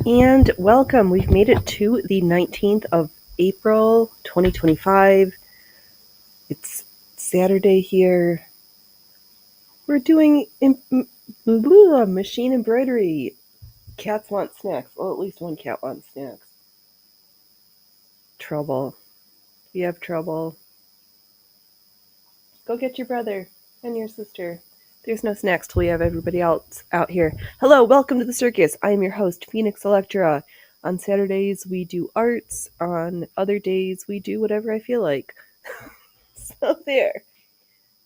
And welcome. We've made it to the 19th of April, 2025. It's Saturday here. We're doing machine embroidery. Cats want snacks. Well, at least one cat wants snacks. Trouble. You have trouble. Go get your brother and your sister. There's no snacks till we have everybody else out here. Hello, welcome to the circus. I am your host, Phoenix Electra. On Saturdays, we do arts. On other days, we do whatever I feel like. So there.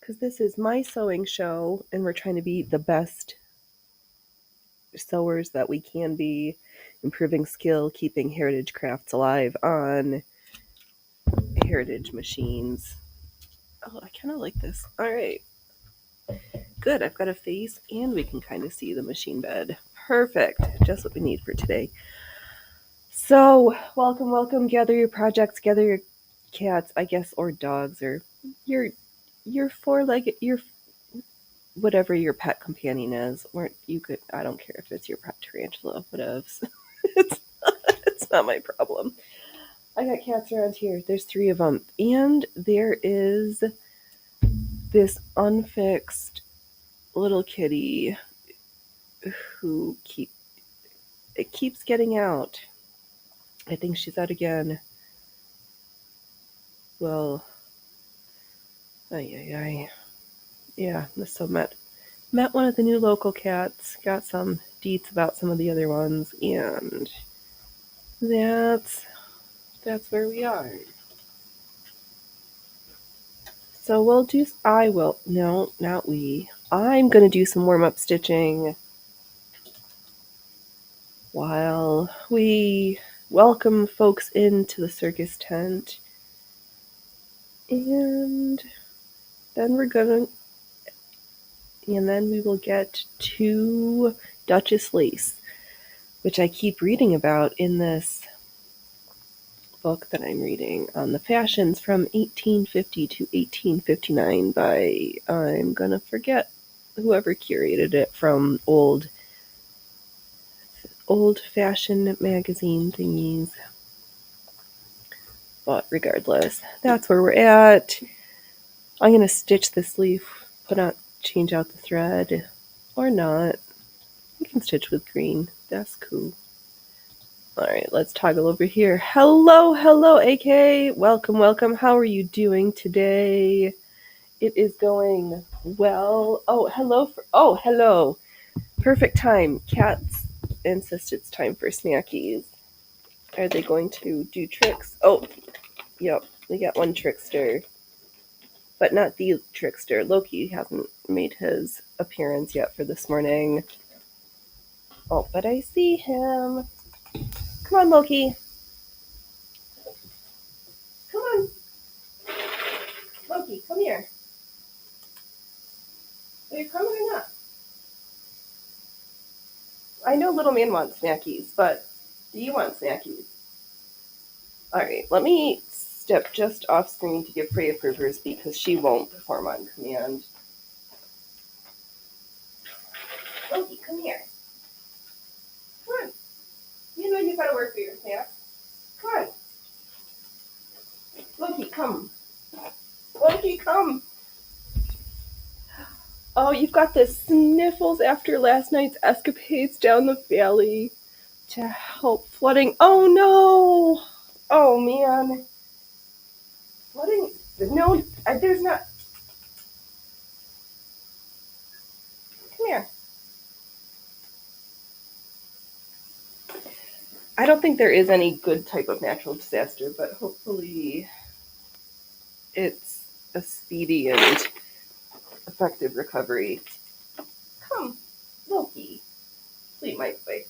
Because this is my sewing show, and we're trying to be the best sewers that we can be, improving skill, keeping heritage crafts alive on heritage machines. Oh, I kind of like this. All right. Good, I've got a face and we can kind of see the machine bed. Perfect, just what we need for today. So, welcome. Gather your projects, gather your cats, I guess, or dogs, or your four-legged, your whatever your pet companion is. Or you could, I don't care if it's your pet tarantula, whatevs. it's not my problem. I got cats around here. There's 3 of them, and there is this unfixed little kitty who keeps getting out. I think she's out again. Well, yeah. So met one of the new local cats. Got some deets about some of the other ones, and that's where we are. So we'll do. I will. No, not we. I'm gonna do some warm up stitching while we welcome folks into the circus tent, and then we will get to Duchess lace, which I keep reading about in this book that I'm reading on the fashions from 1850 to 1859 by, I'm gonna forget whoever curated it, from old fashion magazine thingies. But regardless, that's where we're at. I'm gonna stitch this leaf, change out the thread, or not. We can stitch with green. That's cool. All right, let's toggle over here. Hello, AK. Welcome. How are you doing today? It is going well. Oh, hello. Perfect time. Cats insist it's time for snackies. Are they going to do tricks? Oh, yep. We got one trickster. But not the trickster. Loki hasn't made his appearance yet for this morning. Oh, but I see him. Come on, Loki. Come on. Loki, come here. Are you coming or not? I know little man wants snackies, but do you want snackies? Alright, let me step just off screen to give pre-approvers because she won't perform on command. Loki, come here. Come on. You know you gotta work for your snacks. Come on. Loki, come. Loki, come. Oh, you've got the sniffles after last night's escapades down the valley to help flooding. Oh no! Oh man. Flooding? No, there's not. Come here. I don't think there is any good type of natural disaster, but hopefully it's a speedy and effective recovery. Come, Loki. Sleep my face.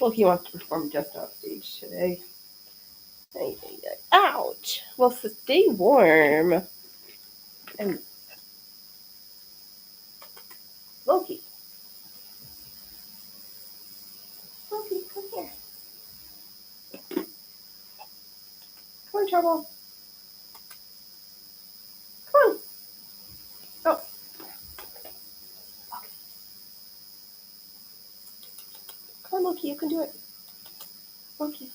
Loki wants to perform just off stage today. Ouch! Well, stay warm. And Loki. Loki, come here. Come on, Trouble. Come on. on, Loki, you can do it. Loki.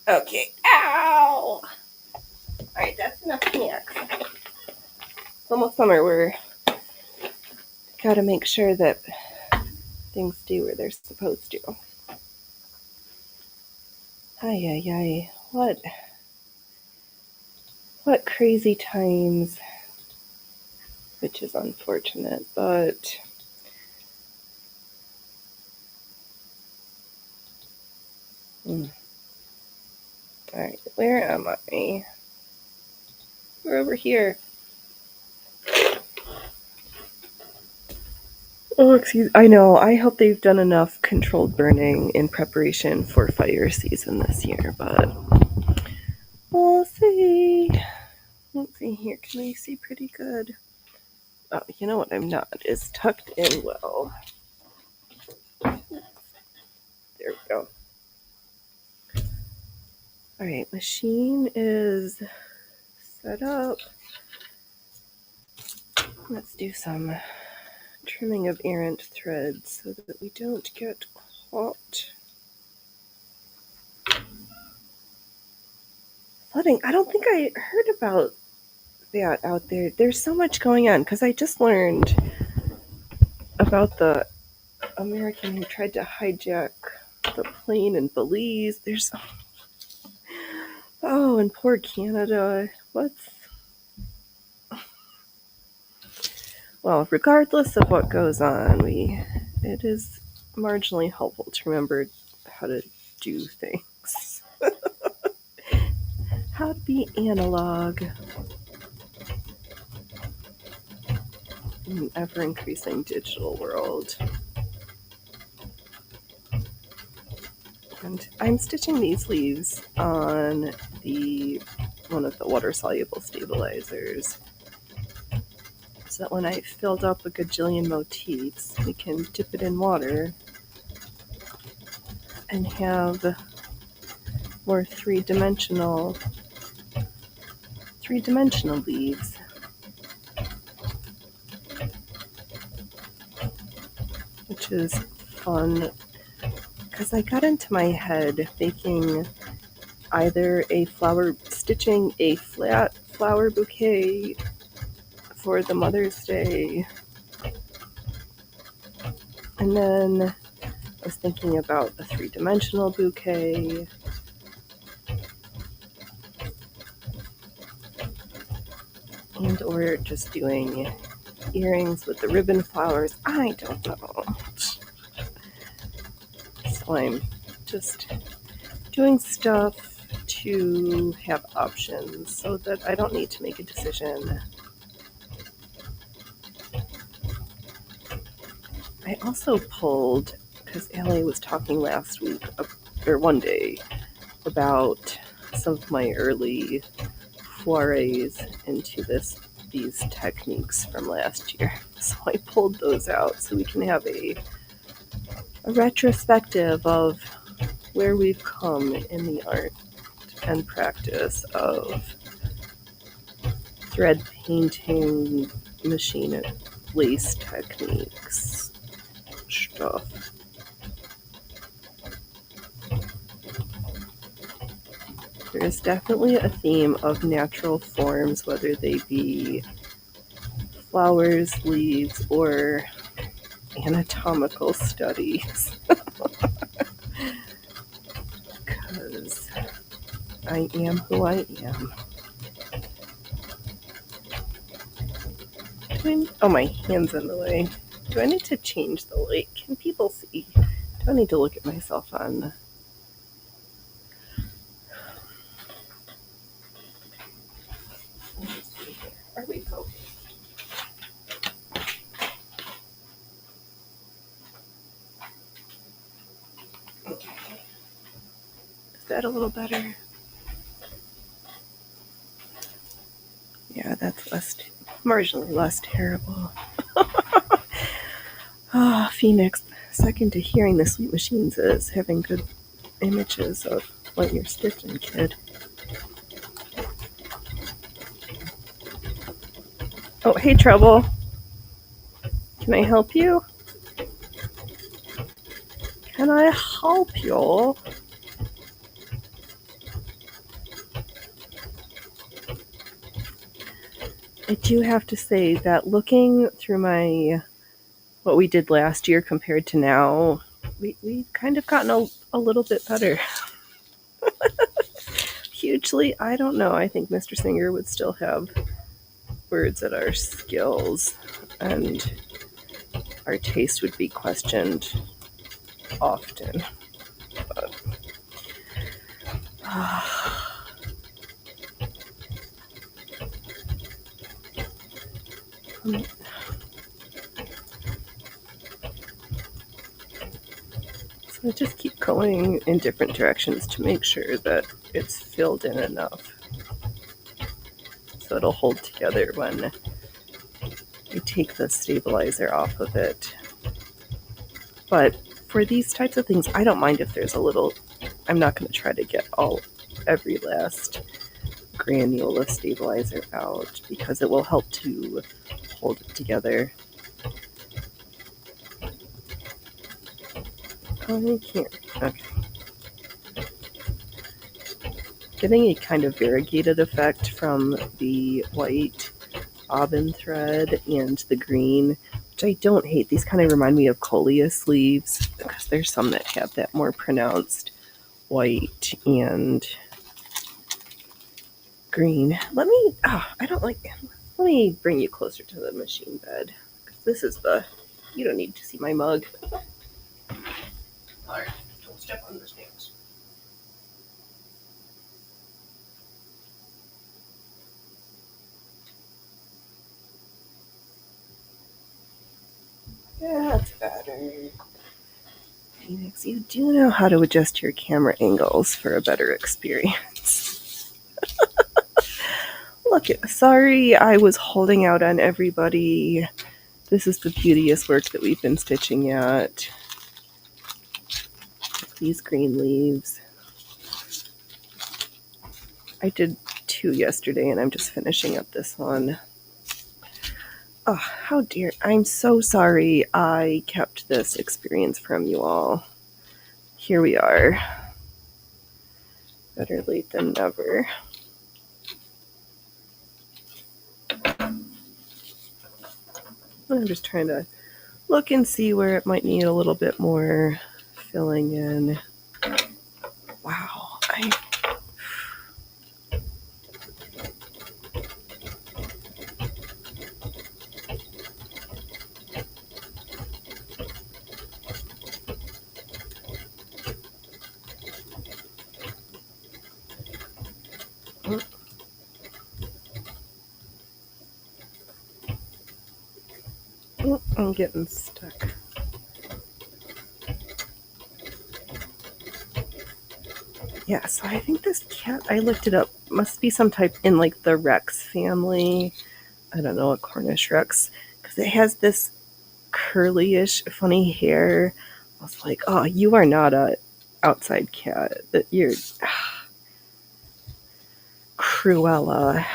Okay. Ow! Alright, that's enough snacks. It's almost summer. We're gotta make sure that things stay where they're supposed to. Ay, ay, ay. What crazy times. Which is unfortunate, but alright, where am I? We're over here. Oh, I know. I hope they've done enough controlled burning in preparation for fire season this year, but we'll see. Let's see here. Can I see pretty good? Oh, you know what I'm not is tucked in well. There we go. Alright, machine is set up. Let's do some trimming of errant threads so that we don't get caught. Flooding. I don't think I heard about that out there. There's so much going on because I just learned about the American who tried to hijack the plane in Belize. There's and poor Canada. Well, regardless of what goes on, it is marginally helpful to remember how to do things. How to be analog in an ever-increasing digital world. And I'm stitching these leaves on one of the water-soluble stabilizers so that when I filled up a gajillion motifs, we can dip it in water and have more three-dimensional leaves. Which is fun because I got into my head making either stitching a flat flower bouquet for the Mother's Day, and then I was thinking about a three-dimensional bouquet, and or just doing earrings with the ribbon flowers. I don't know. So I'm just doing stuff to have options so that I don't need to make a decision. I also pulled, because Allie was talking last week, or one day, about some of my early forays into these techniques from last year. So I pulled those out so we can have a retrospective of where we've come in the art and practice of thread painting, machine lace techniques stuff. There's definitely a theme of natural forms, whether they be flowers, leaves, or anatomical studies. Because I am who I am. My hand's in the way. Do I need to change the light? Can people see? Do I need to look at myself on? Are we focused? Is that a little better? Yeah, that's marginally less terrible. Phoenix, second to hearing the Sweet Machines is having good images of what you're stitching, kid. Oh, hey, Trouble. Can I help you? Can I help you? I do have to say that looking through what we did last year compared to now, we kind of gotten a little bit better. Hugely, I don't know. I think Mr. Singer would still have words at our skills, and our taste would be questioned often. But, so I just keep going in different directions to make sure that it's filled in enough so it'll hold together when you take the stabilizer off of it. But for these types of things, I don't mind if there's a little. I'm not going to try to get every last granule of stabilizer out because it will help to hold it together. I can't. Okay. Getting a kind of variegated effect from the white bobbin thread and the green, which I don't hate. These kind of remind me of coleus leaves because there's some that have that more pronounced white and green. Let me bring you closer to the machine bed. This is you don't need to see my mug. Alright, don't step on the stamps. That's better. Phoenix, you do know how to adjust your camera angles for a better experience. Look, sorry I was holding out on everybody. This is the beauteous work that we've been stitching at. These green leaves. I did 2 yesterday and I'm just finishing up this one. Oh, how dear. I'm so sorry I kept this experience from you all. Here we are. Better late than never. I'm just trying to look and see where it might need a little bit more filling in. Wow. I'm getting stuck. Yeah, so I think this cat, I looked it up, must be some type in like the Rex family. I don't know, a Cornish Rex, because it has this curly-ish, funny hair. I was like, oh, you are not a outside cat. That you're Cruella.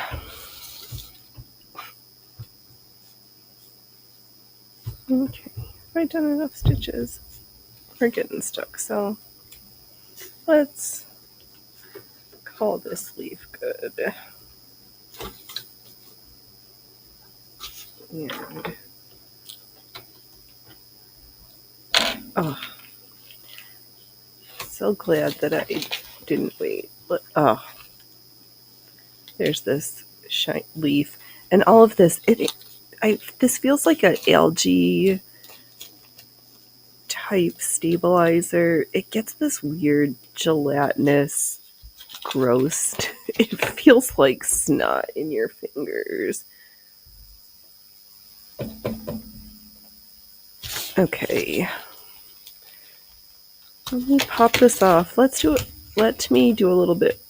Okay, have I done enough stitches? We're getting stuck, so let's call this leaf good. And oh, so glad that I didn't wait. But oh, there's this leaf, and all of this. This feels like an algae type stabilizer. It gets this weird gelatinous, gross. It feels like snot in your fingers. Okay. Let me pop this off. Let me do a little bit.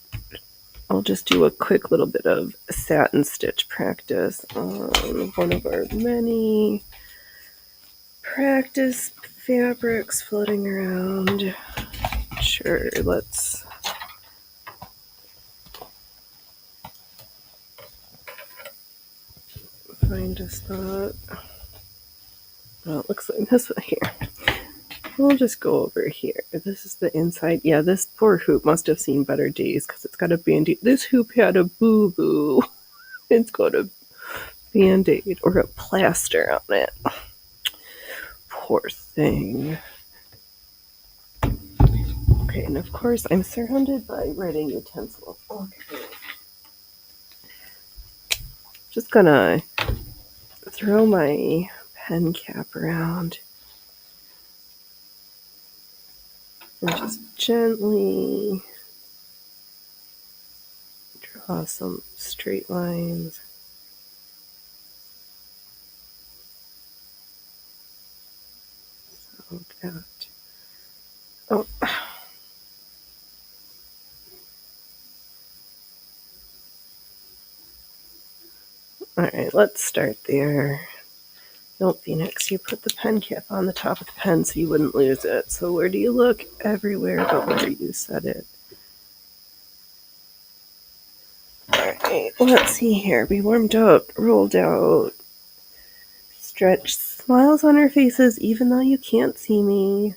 I'll just do a quick little bit of satin stitch practice on one of our many practice fabrics floating around. Sure, let's find a spot. Well, it looks like this one here. We'll just go over here. This is the inside. Yeah, this poor hoop must have seen better days because it's got a band-aid. This hoop had a boo-boo. It's got a band-aid or a plaster on it. Poor thing. Okay, and of course I'm surrounded by writing utensils. Okay. Just gonna throw my pen cap around and just gently draw some straight lines. So that. Oh. Alright, let's start there. Nope, Phoenix, you put the pen cap on the top of the pen so you wouldn't lose it. So where do you look? Everywhere but where you set it. Alright, let's see here. We warmed up, rolled out, stretched, smiles on our faces even though you can't see me.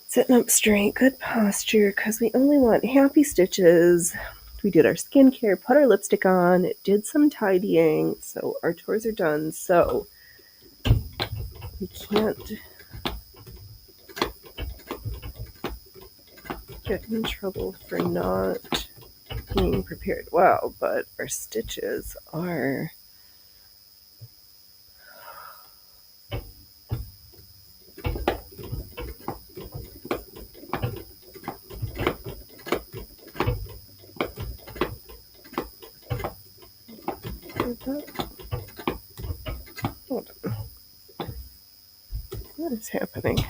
Sitting up straight, good posture, because we only want happy stitches. We did our skincare, put our lipstick on, did some tidying, so our tours are done. So we can't get in trouble for not being prepared. Wow, but our stitches are hold on. What is happening?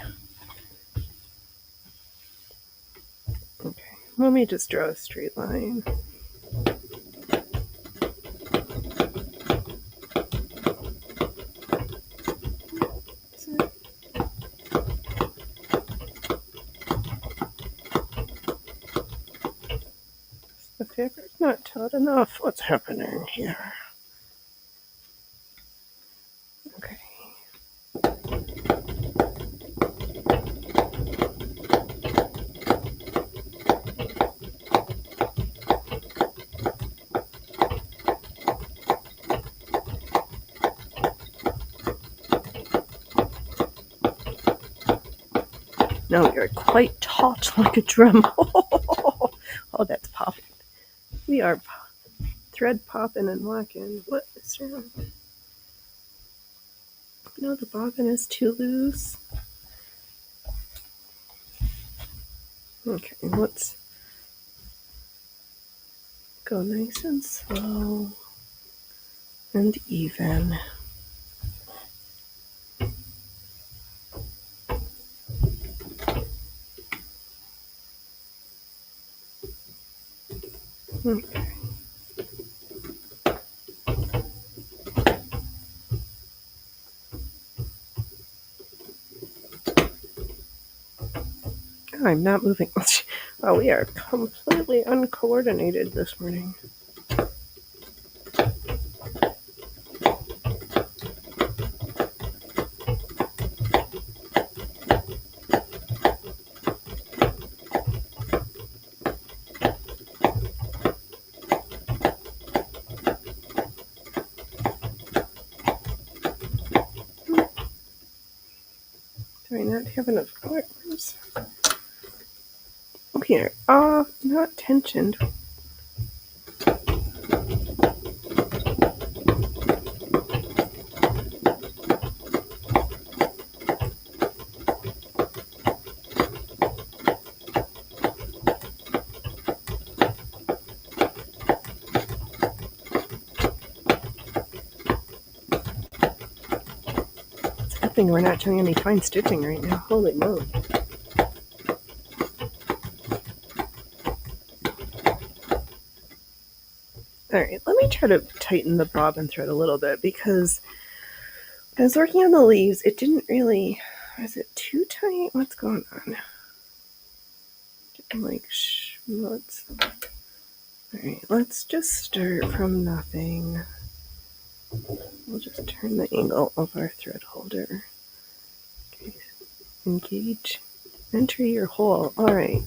Okay, let me just draw a straight line. The fabric's not taut enough. What's happening here? Okay. Now we are quite taut like a drum. Oh, that's popping. We are thread popping and locking. What is wrong? No, the bobbin is too loose. Okay, let's go nice and slow and even. Okay. I'm not moving. Oh, we are completely uncoordinated this morning. Do I not have enough arms? Here, not tensioned. It's a good thing we're not doing any fine stitching right now. Holy moly. Alright, let me try to tighten the bobbin thread a little bit because I was working on the leaves. It didn't really... Is it too tight? What's going on? Getting like schmutz. Alright, let's just start from nothing. We'll just turn the angle of our thread holder. Engage. Enter your hole. All right.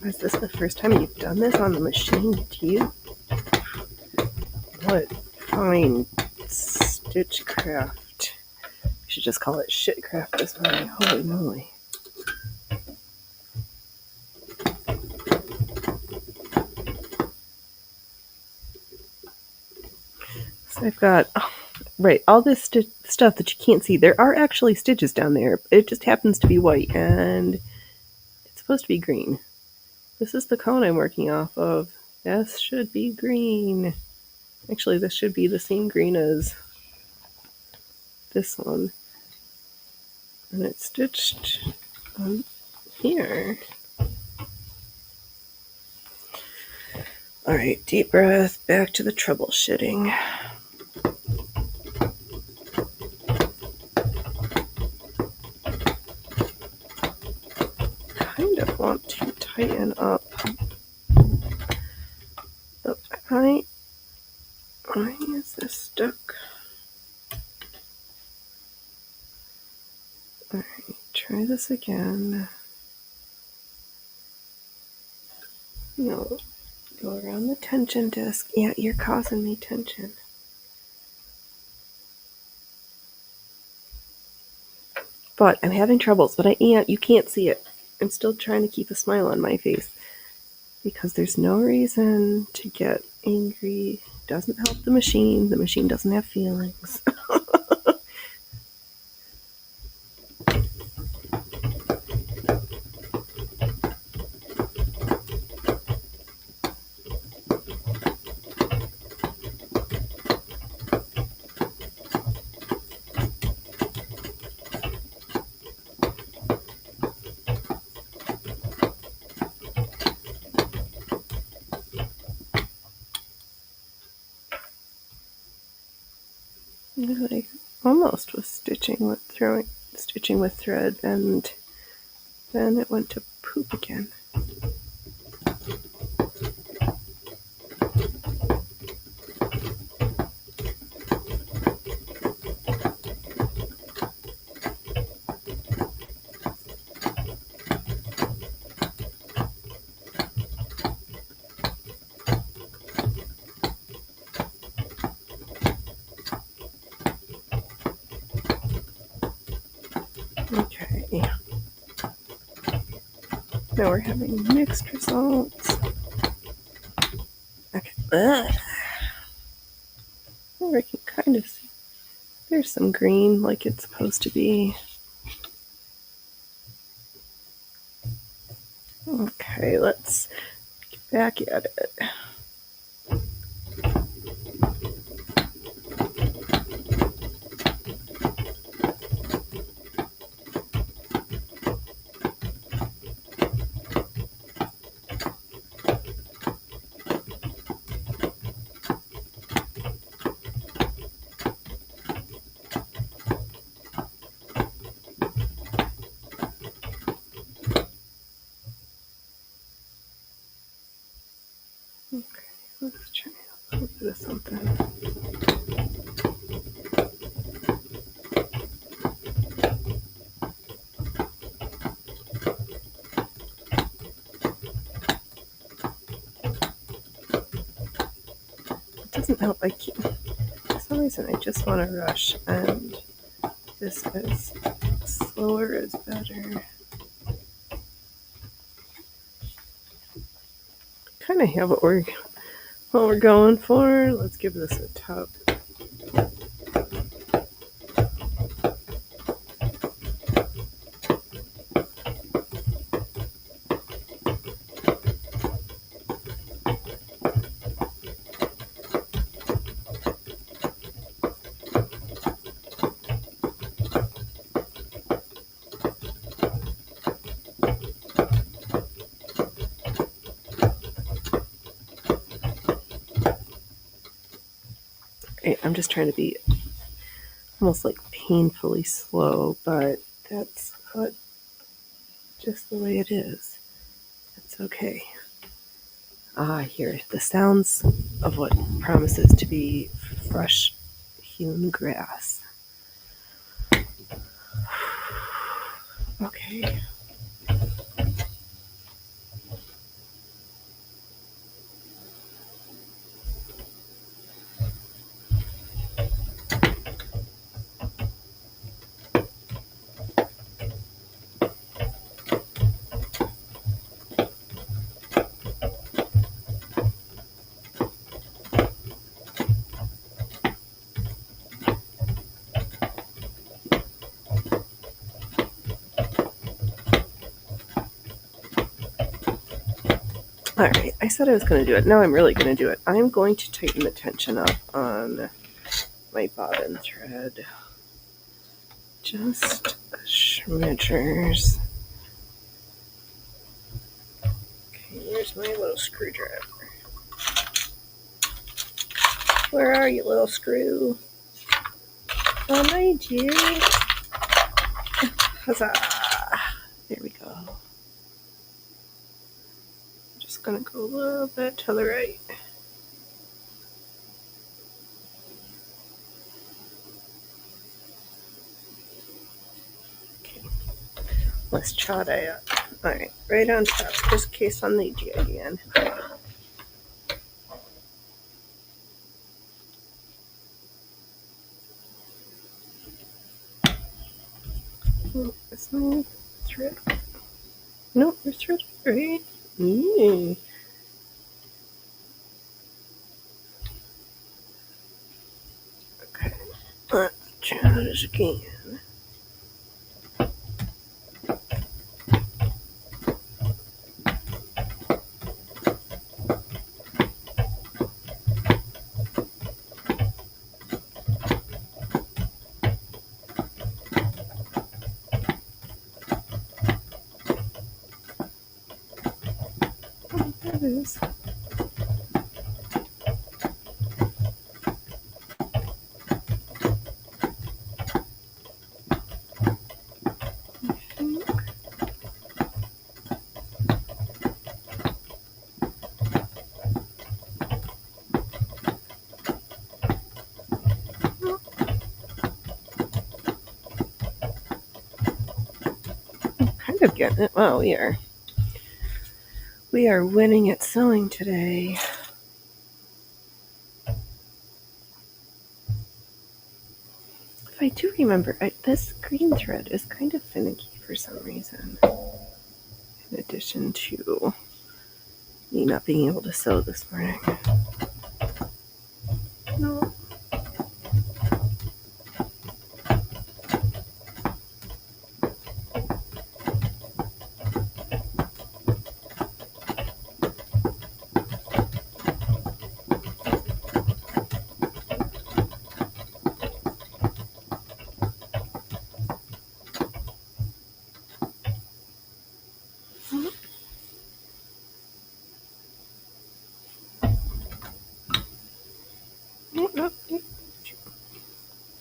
Is this the first time you've done this on the machine, too? What fine stitchcraft. We should just call it shitcraft this morning. Holy moly. So I've got, right, all this stuff that you can't see. There are actually stitches down there. It just happens to be white, and it's supposed to be green. This is the cone I'm working off of. This should be green. Actually, this should be the same green as this one. And it's stitched on here. All right, deep breath, back to the troubleshooting. Kind of want to tighten up the eye. Why is this stuck? All right, try this again. No, go around the tension disc. Yeah, you're causing me tension. But I'm having troubles, but you can't see it. I'm still trying to keep a smile on my face because there's no reason to get angry. Doesn't help the machine. The machine doesn't have feelings. I almost was stitching with thread, and then it went to poop again. Okay. Now we're having mixed results. Okay. Ugh. Oh, I can kind of see. There's some green like it's supposed to be. Okay, let's get back at it. Okay, let's try a little bit of something. It doesn't help. For some reason, I just want to rush, and this is slower is better. Kind of have what we're going for. Let's give this a tug. I'm just trying to be almost like painfully slow, but that's just the way it is. It's okay. I hear the sounds of what promises to be fresh hewn grass. Okay. All right, I said I was going to do it. Now I'm really going to do it. I'm going to tighten the tension up on my bobbin thread. Just smidgers. Okay, here's my little screwdriver. Where are you, little screw? Oh, my dear. Huzzah. There we go. Just going to go a little bit to the right. Okay. Let's try that. All right, right on top, just in case I need you again. Oh, it's no thread. Nope, there's thread right. Mm. Okay, let's try this again. Oh, there it is. Kind of getting it. Wow, we are winning at sewing today. If I do remember, this green thread is kind of finicky for some reason. In addition to me not being able to sew this morning. No.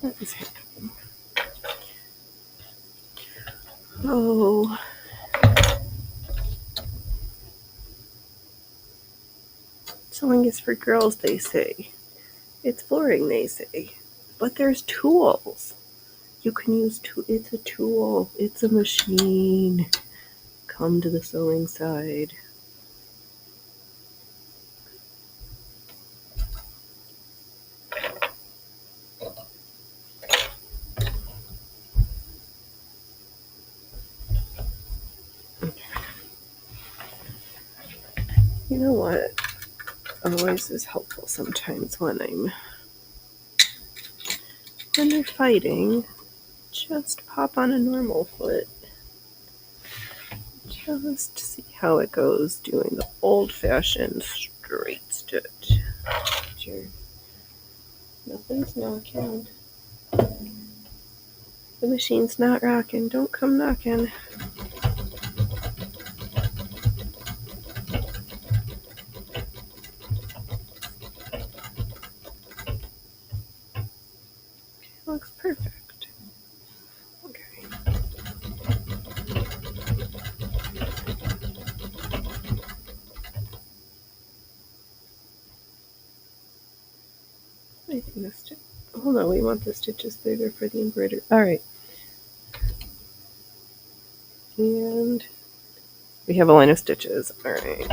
That is happening. Oh. Sewing is for girls, they say. It's boring, they say. But there's tools. You can use it's a tool. It's a machine. Come to the sewing side. You know what? Always is helpful sometimes when they're fighting. Just pop on a normal foot. Just see how it goes doing the old-fashioned straight stitch. Sure. Nothing's knocking. The machine's not rocking. Don't come knocking. Looks perfect. I think this stitch. Oh no, we want the stitches bigger for the embroidery. All right. And we have a line of stitches. All right.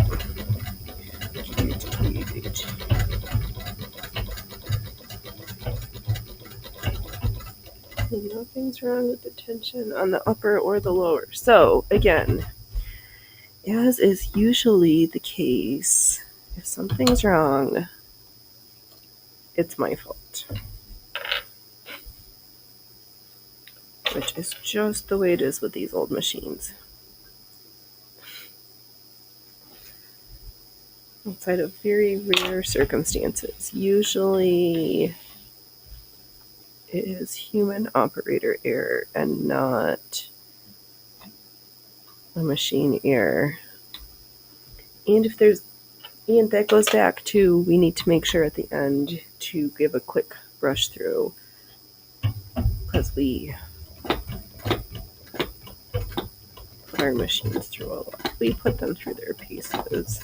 Nothing's wrong with the tension on the upper or the lower. So again, as is usually the case, if something's wrong, it's my fault. Which is just the way it is with these old machines. Outside of very rare circumstances, usually it is human operator error and not a machine error. And if there's, and that goes back to, we need to make sure at the end to give a quick brush through, because we put our machines through a lot. We put them through their paces.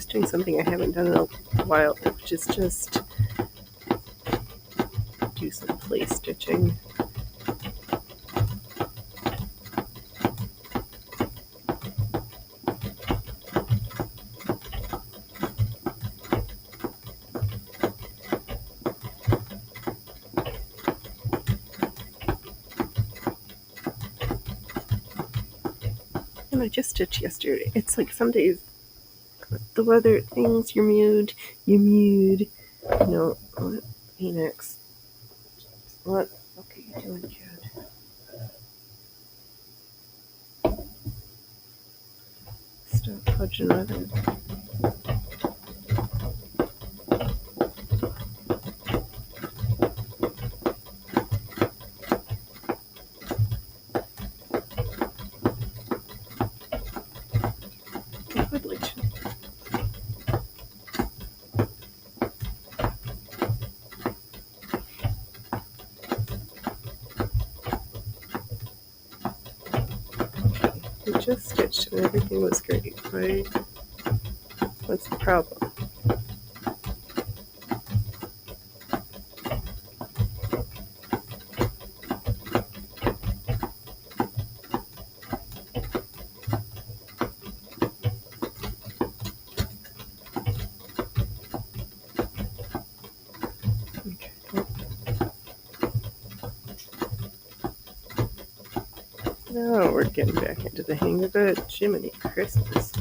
Doing something I haven't done in a while, which is just do some place stitching. And I just stitched yesterday. It's like some days the weather things, you're mute, you know, Phoenix. What? Okay, you doing, kid? Stop fudging with it. We just stitched and everything was great, right? What's the problem? Okay. Now we're getting back into the hang of it. Jiminy Christmas.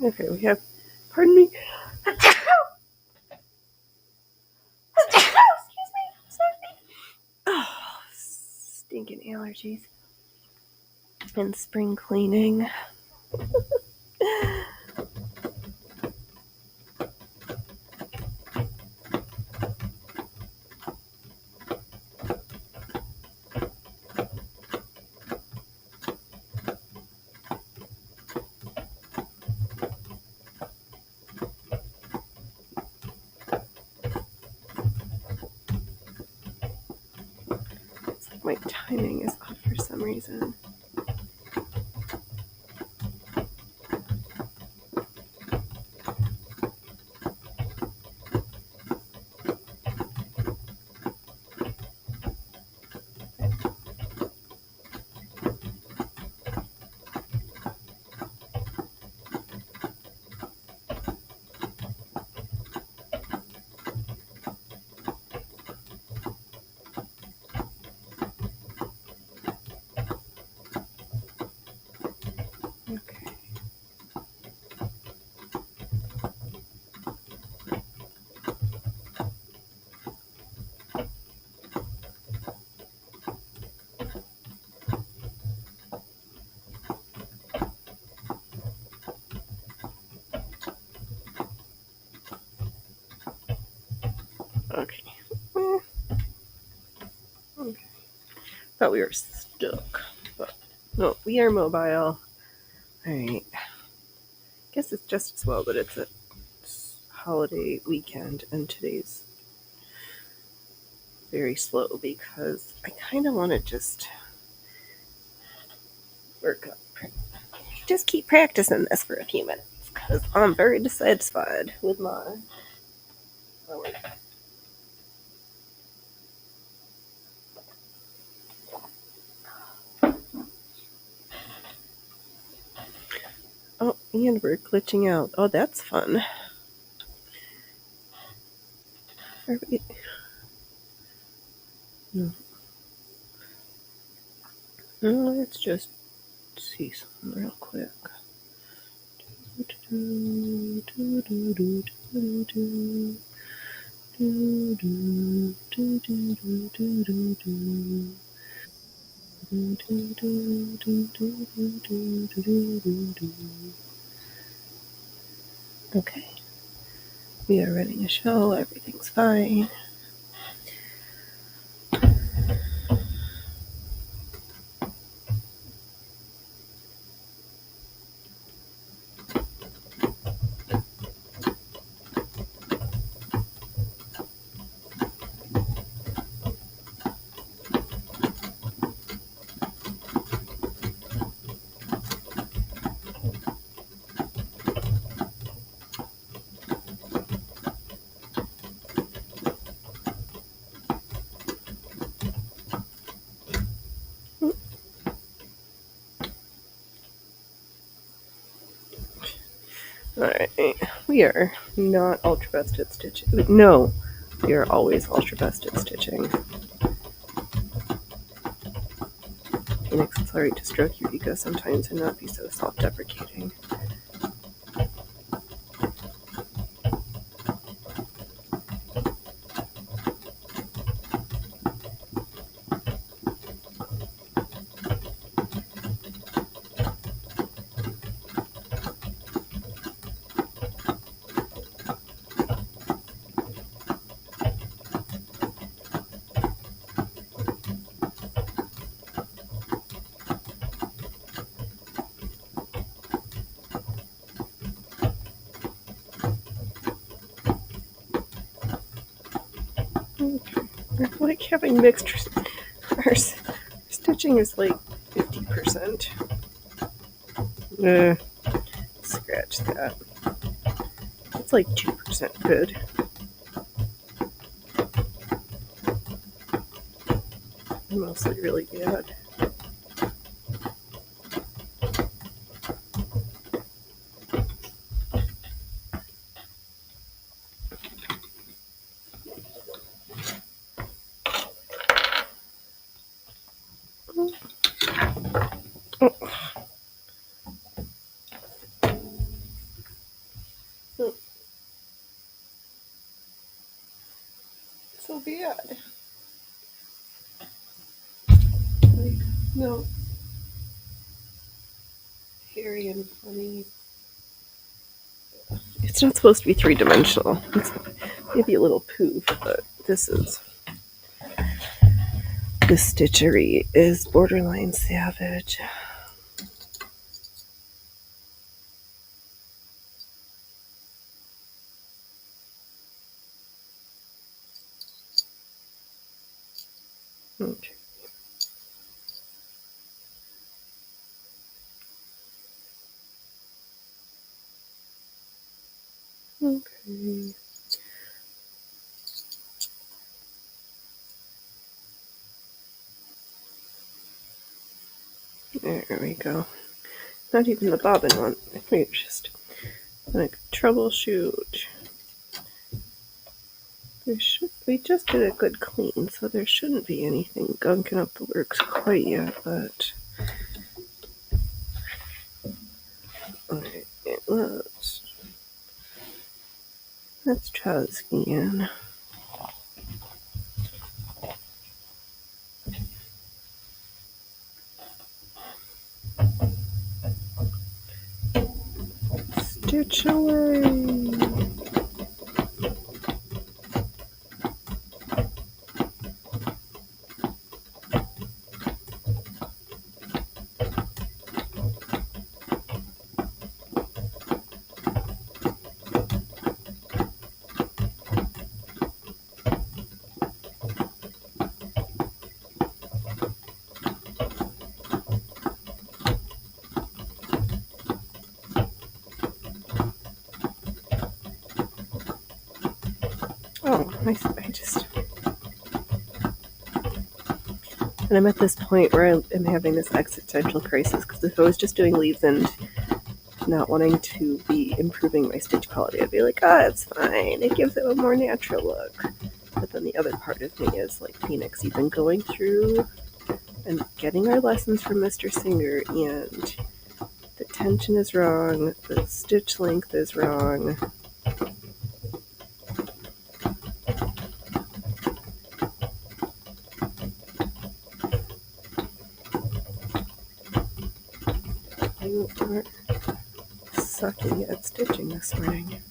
Okay, we have, pardon me. Excuse me, sorry. Oh, stinking allergies. And spring cleaning. My timing is off for some reason. Okay. Okay. Thought we were stuck. But no, we are mobile. Alright. Guess it's just as well that it's a holiday weekend and today's very slow because I kind of want to just work up. Just keep practicing this for a few minutes because I'm very dissatisfied with my work. Oh, and we're glitching out. Oh, that's fun. Are we... No. No, let's just see something real quick. Okay. We are running a show. Everything's fine. Alright. We are not ultra best at stitching. No. We are always ultra best at stitching. Phoenix, it's alright to stroke your ego sometimes and not be so self-deprecating. I like having mixed. Our stitching is like 50%. Scratch that. It's like 2% good. Mostly really bad. So bad. Like, no. Hairy and funny. It's not supposed to be three-dimensional. It's maybe a little poof, but this stitchery is borderline savage. Okay. Okay. There we go. Not even the bobbin one. We're just like troubleshoot. We just did a good clean, so there shouldn't be anything gunking up the works quite yet, but alright, let's try this again. Stitch away. And I'm at this point where I'm having this existential crisis, because if I was just doing leaves and not wanting to be improving my stitch quality, I'd be like, it's fine. It gives it a more natural look. But then the other part of me is like, Phoenix, you've been going through and getting our lessons from Mr. Singer, and the tension is wrong, the stitch length is wrong. You are sucking at stitching this morning.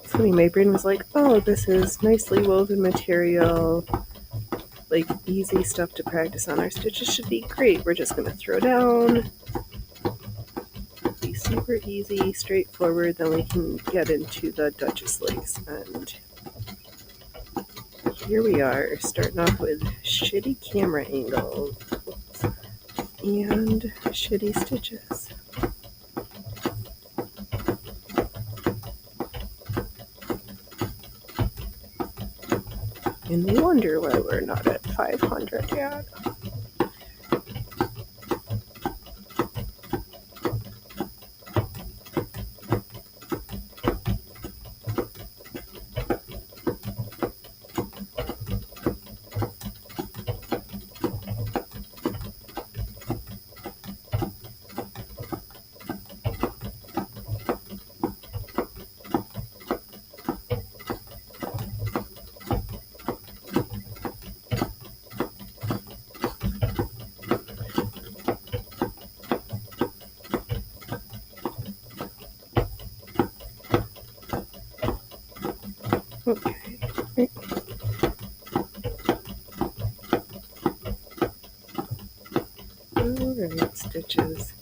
Funny, my brain was like, this is nicely woven material, like easy stuff to practice on. Our stitches should be great. We're just going to throw down, be super easy, straightforward, then we can get into the Duchess lace. And here we are, starting off with shitty camera angles and shitty stitches. And we wonder why we're not at 500 yet. Okay. Alright, stitches.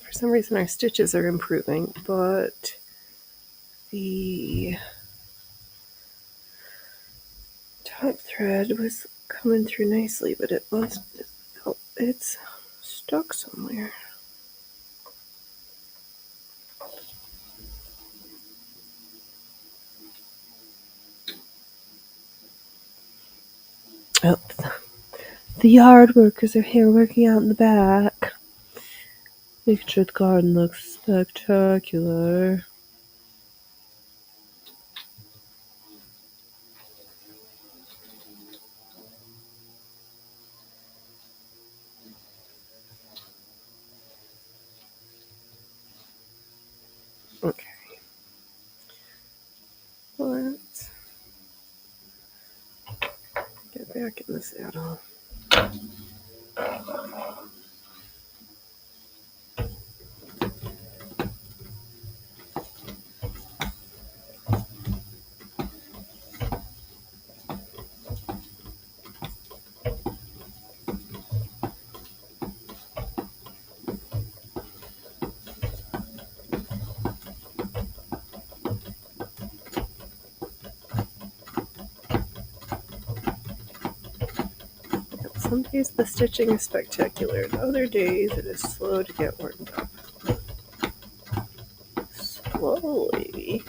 For some reason our stitches are improving, but the top thread was coming through nicely, but it's stuck somewhere. Oh, the yard workers are here working out in the back. Making sure the garden looks spectacular. Okay. Let's get back in the saddle. Some days the stitching is spectacular, and other days it is slow to get warmed up. Slowly.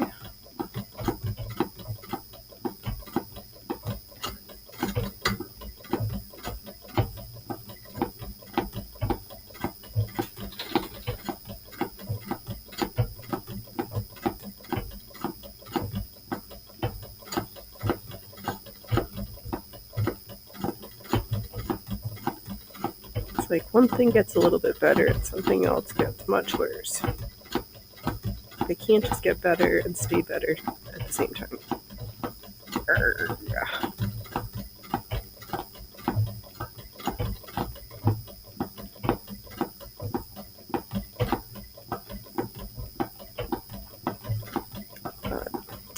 It's like one thing gets a little bit better and something else gets much worse. They can't just get better and stay better at the same time.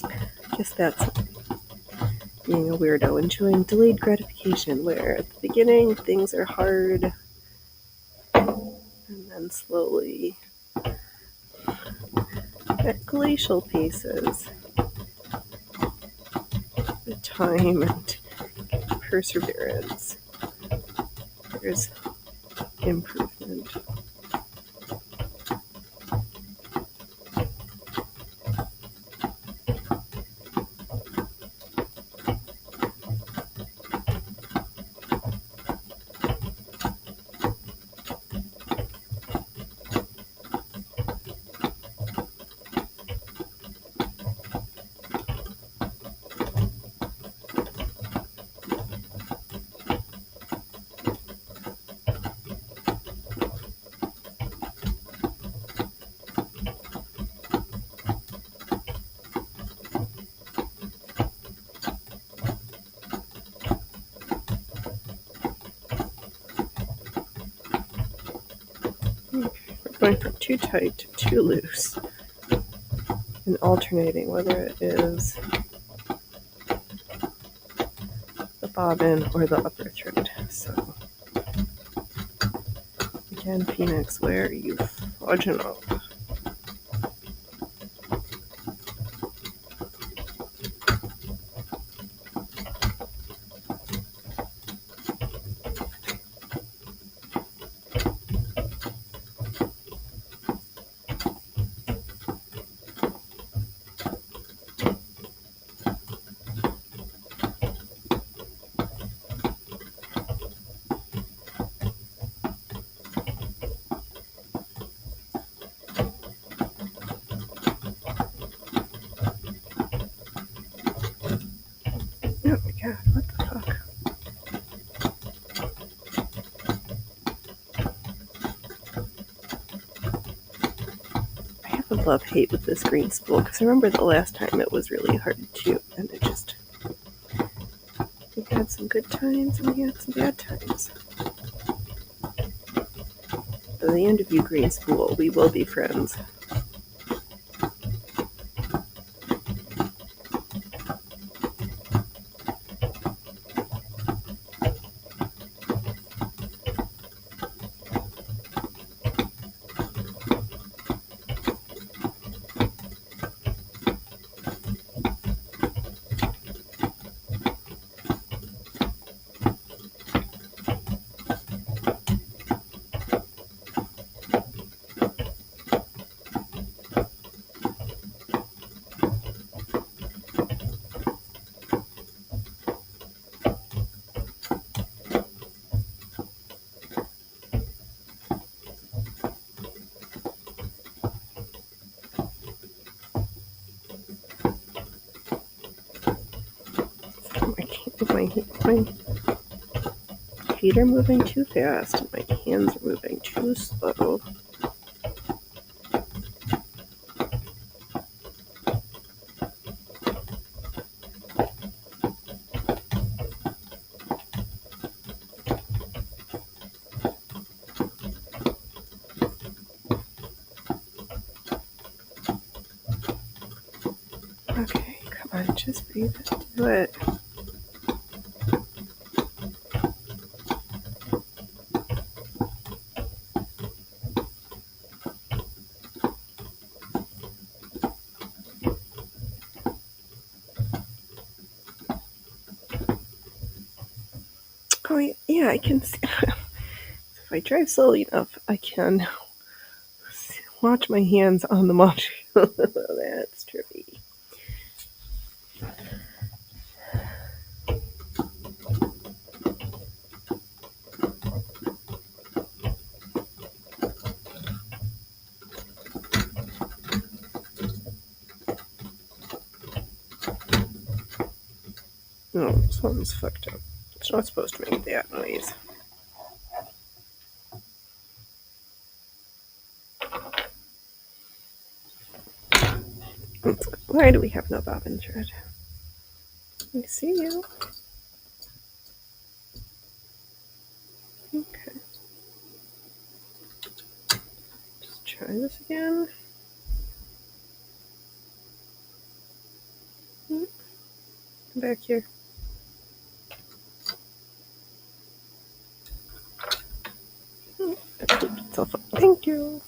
I guess that's being a weirdo, enjoying delayed gratification, where at the beginning things are hard and then slowly, at glacial paces, with time and perseverance, there's improvement. Going from too tight to too loose and alternating whether it is the bobbin or the upper thread. So again, Phoenix, where are you fudging up? Oh my god, what the fuck? I have a love-hate with this green spool, because I remember the last time it was really hard too, and it just... We had some good times and we had some bad times. By the end of you, green spool, we will be friends. My feet are moving too fast and my hands are moving too slow. Okay, come on, just breathe it. Do it. Oh, yeah, I can see. If I drive slowly enough, I can watch my hands on the module. That's trippy. No, something's fucked up. It's not supposed to make that noise. Why do we have no bobbin thread? I see you. Okay. Let's try this again. Back here. That looped itself up. Thank you.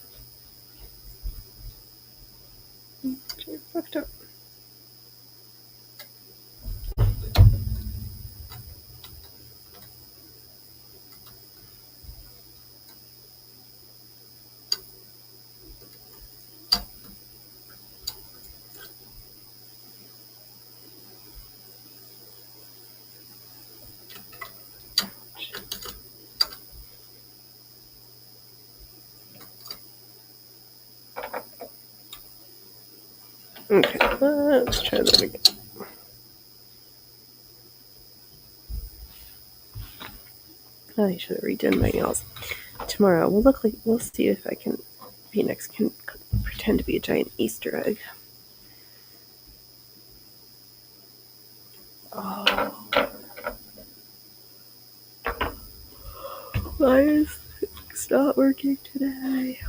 Okay, fucked up. Okay, let's try that again. I should have redone my nails. Tomorrow we'll see if Phoenix can pretend to be a giant Easter egg. Oh. Why is it's not working today?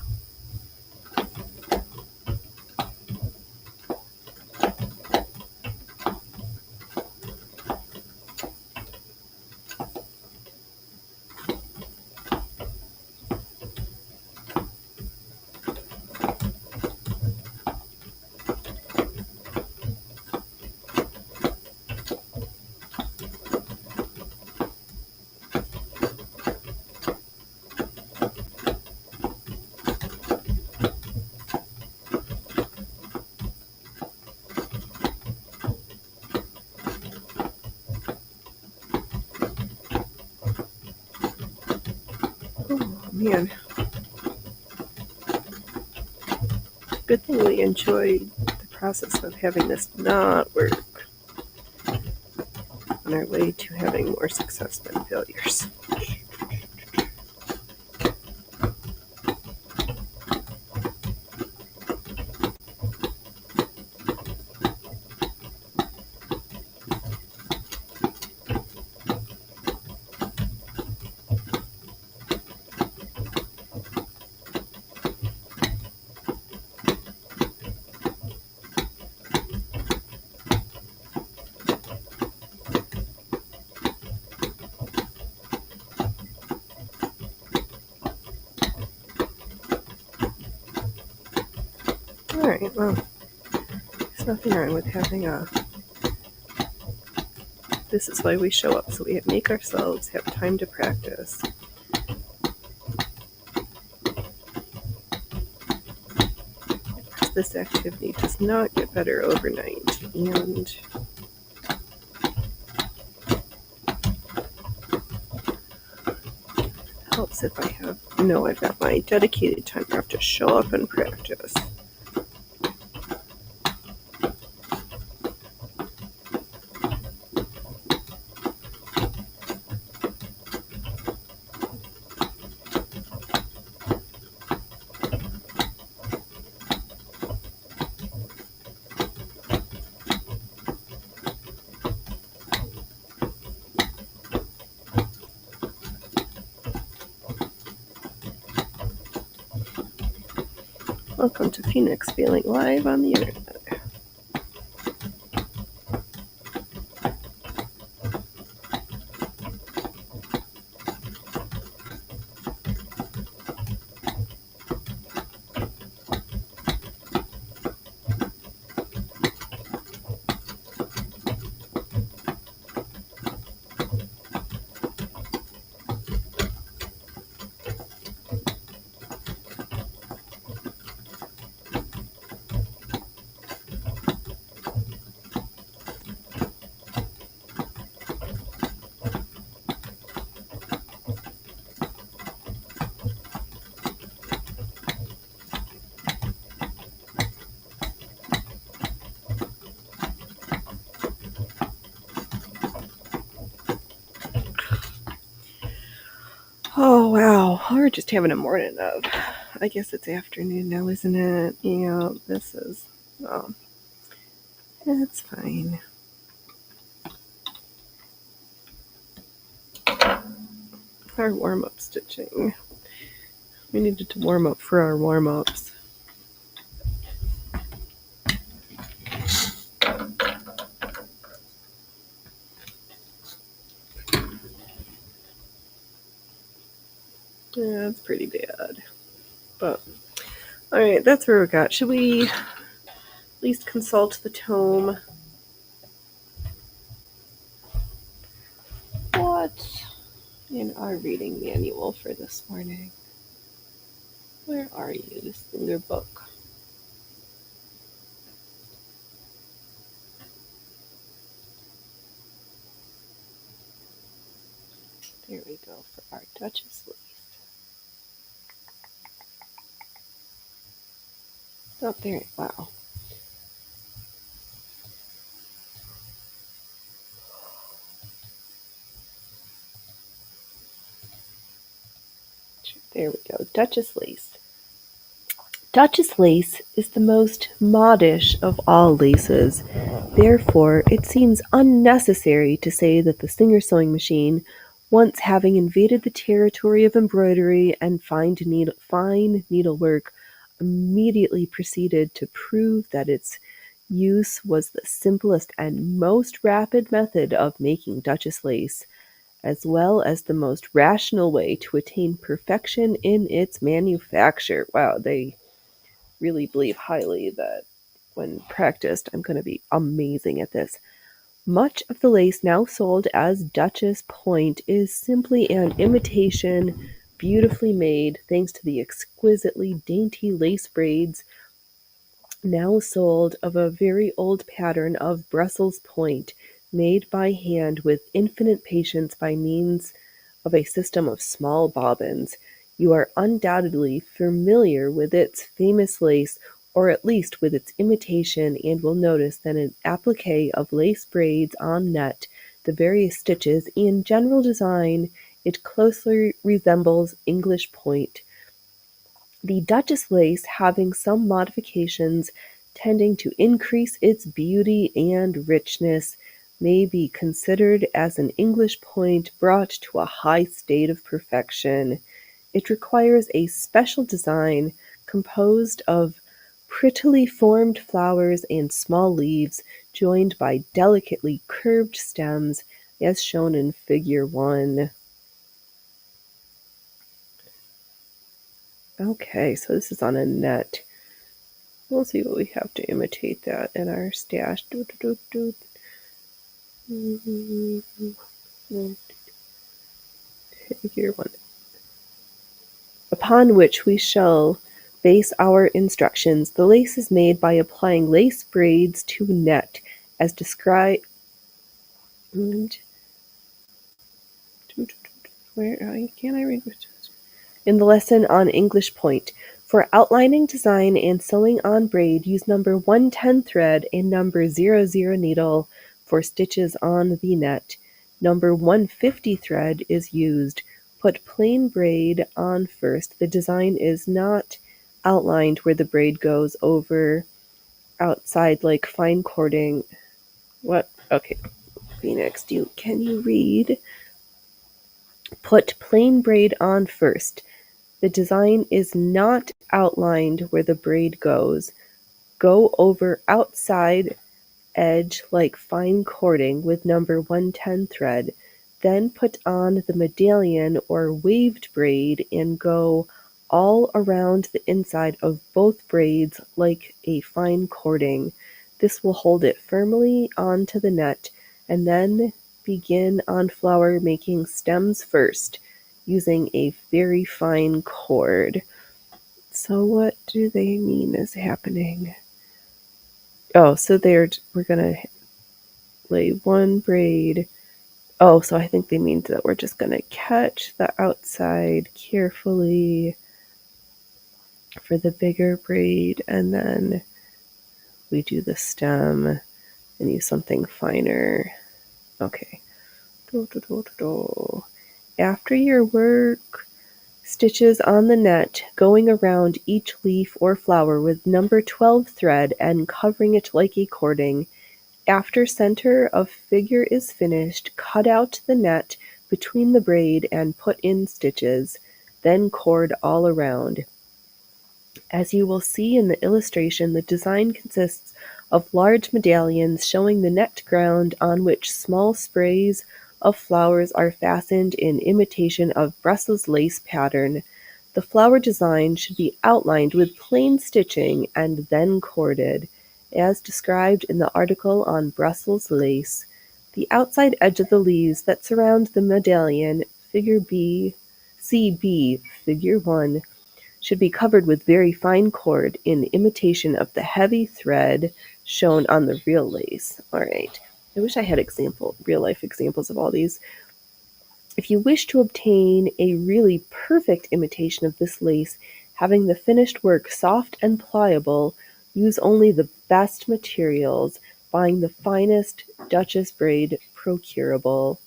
Oh man. Good thing we enjoyed the process of having this not work on our way to having more success than failures. Alright, well, there's nothing wrong with having a... This is why we show up, so we make ourselves have time to practice. This activity does not get better overnight, and it helps if I've got my dedicated time I have to show up and practice. Welcome to Phoenix Feeling Live on the Internet. Oh, wow. We're just having a morning of, I guess it's afternoon now, isn't it? Yeah, this is, That's fine. Our warm-up stitching. We needed to warm up for our warm-ups. Yeah, that's pretty bad. But, alright, that's where we got. Should we at least consult the tome? What in our reading manual for this morning? Where are you, this finger book? There we go for our Duchess lace. Oh, there. Wow. There we go. Duchess lace. Duchess lace is the most modish of all laces. Therefore, it seems unnecessary to say that the Singer sewing machine, once having invaded the territory of embroidery and fine needlework, immediately proceeded to prove that its use was the simplest and most rapid method of making Duchess lace, as well as the most rational way to attain perfection in its manufacture. Wow, they really believe highly that when practiced, I'm going to be amazing at this. Much of the lace now sold as Duchess point is simply an imitation, beautifully made, thanks to the exquisitely dainty lace braids now sold of a very old pattern of Brussels point, made by hand with infinite patience by means of a system of small bobbins. You are undoubtedly familiar with its famous lace, or at least with its imitation, and will notice that an applique of lace braids on net, the various stitches, and general design, it closely resembles English point. The Duchess lace having some modifications tending to increase its beauty and richness may be considered as an English point brought to a high state of perfection. It requires a special design composed of prettily formed flowers and small leaves joined by delicately curved stems as shown in figure 1. Okay, so this is on a net. We'll see what we have to imitate that in our stash. Figure 1. Upon which we shall base our instructions. The lace is made by applying lace braids to net, as described. Where can I read? In the lesson on English point. For outlining design and sewing on braid, use number 110 thread and number 00 needle for stitches on the net. Number 150 thread is used. Put plain braid on first. The design is not outlined where the braid goes over outside like fine cording. What? Okay, Phoenix, can you read? Put plain braid on first. The design is not outlined where the braid goes. Go over outside edge like fine cording with number 110 thread. Then put on the medallion or waved braid and go all around the inside of both braids like a fine cording. This will hold it firmly onto the net, and then begin on flower making stems first, using a very fine cord. So what do they mean is happening? Oh, so we're gonna lay one braid. Oh, so I think they mean that we're just gonna catch the outside carefully for the bigger braid, and then we do the stem and use something finer. Okay. After your work, stitches on the net, going around each leaf or flower with number 12 thread and covering it like a cording, After center of figure is finished, cut out the net between the braid and put in stitches, then cord all around. As you will see in the illustration, the design consists of large medallions showing the net ground on which small sprays of flowers are fastened in imitation of Brussels lace pattern. The flower design should be outlined with plain stitching and then corded, as described in the article on Brussels lace. The outside edge of the leaves that surround the medallion, figure B, CB, figure 1, should be covered with very fine cord in imitation of the heavy thread shown on the real lace. All right. I wish I had real life examples of all these. If you wish to obtain a really perfect imitation of this lace, having the finished work soft and pliable, use only the best materials, buying the finest Duchess braid procurable.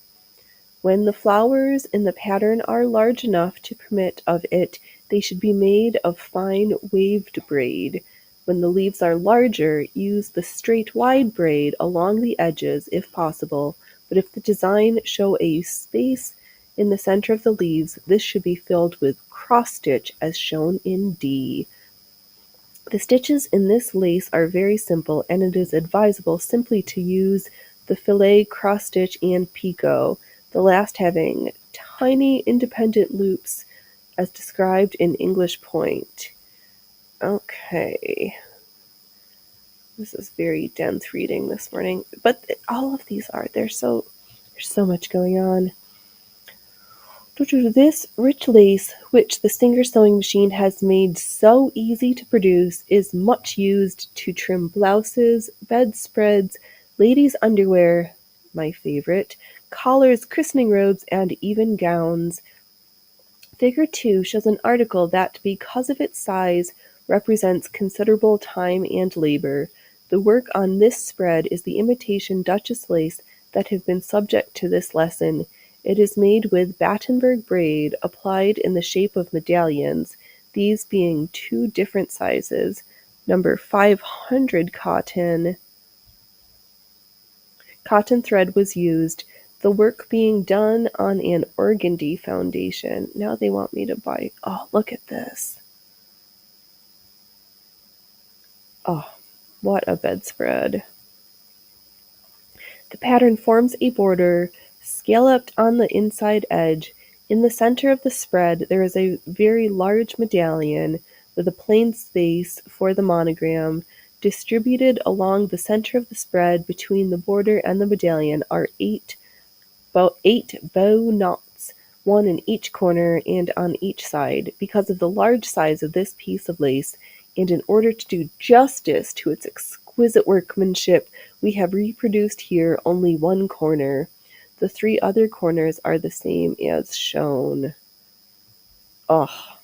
When the flowers in the pattern are large enough to permit of it, they should be made of fine waved braid. When the leaves are larger, use the straight wide braid along the edges if possible, but if the design show a space in the center of the leaves, this should be filled with cross stitch as shown in D. The stitches in this lace are very simple, and it is advisable simply to use the filet, cross stitch, and picot, the last having tiny independent loops as described in English Point. Okay. This is very dense reading this morning, but all of these are. There's so much going on. This rich lace, which the Singer sewing machine has made so easy to produce, is much used to trim blouses, bedspreads, ladies' underwear, my favorite, collars, christening robes, and even gowns. Figure 2 shows an article that, because of its size, represents considerable time and labor. The work on this spread is the imitation Duchess lace that have been subject to this lesson. It is made with Battenberg braid applied in the shape of medallions, these being 2 different sizes. Number 500 cotton thread was used, the work being done on an organdy foundation. Now they want me to buy. Oh, look at this. Oh, what a bedspread. The pattern forms a border, scalloped on the inside edge. In the center of the spread, there is a very large medallion with a plain space for the monogram. Distributed along the center of the spread between the border and the medallion are 8 bow knots, 1 in each corner and on each side. Because of the large size of this piece of lace, and in order to do justice to its exquisite workmanship, we have reproduced here only 1 corner. The 3 other corners are the same as shown. Oh,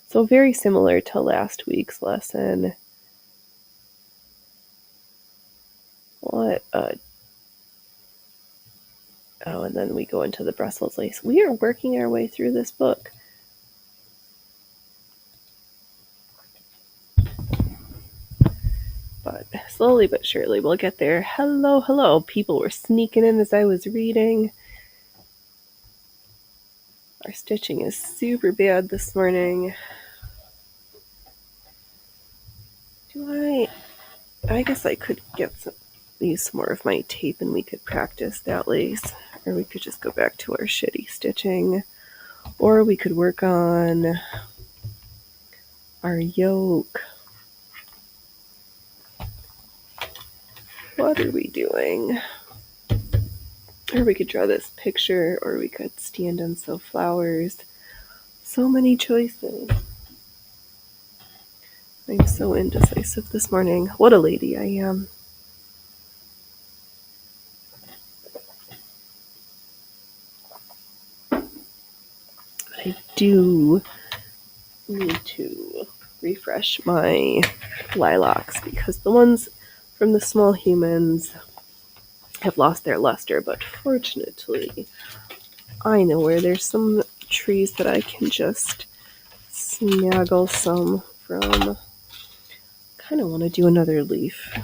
so very similar to last week's lesson. What a... Oh, and then we go into the Brussels lace. We are working our way through this book. But slowly but surely we'll get there. Hello. People were sneaking in as I was reading. Our stitching is super bad this morning. I guess I could use some more of my tape and we could practice that lace. Or we could just go back to our shitty stitching. Or we could work on our yoke. What are we doing? Or we could draw this picture, or we could stand and sew flowers. So many choices. I'm so indecisive this morning. What a lady I am. I do need to refresh my lilacs because the ones from the small humans have lost their luster, but fortunately I know where there's some trees that I can just snaggle some from. Kind of want to do another leaf.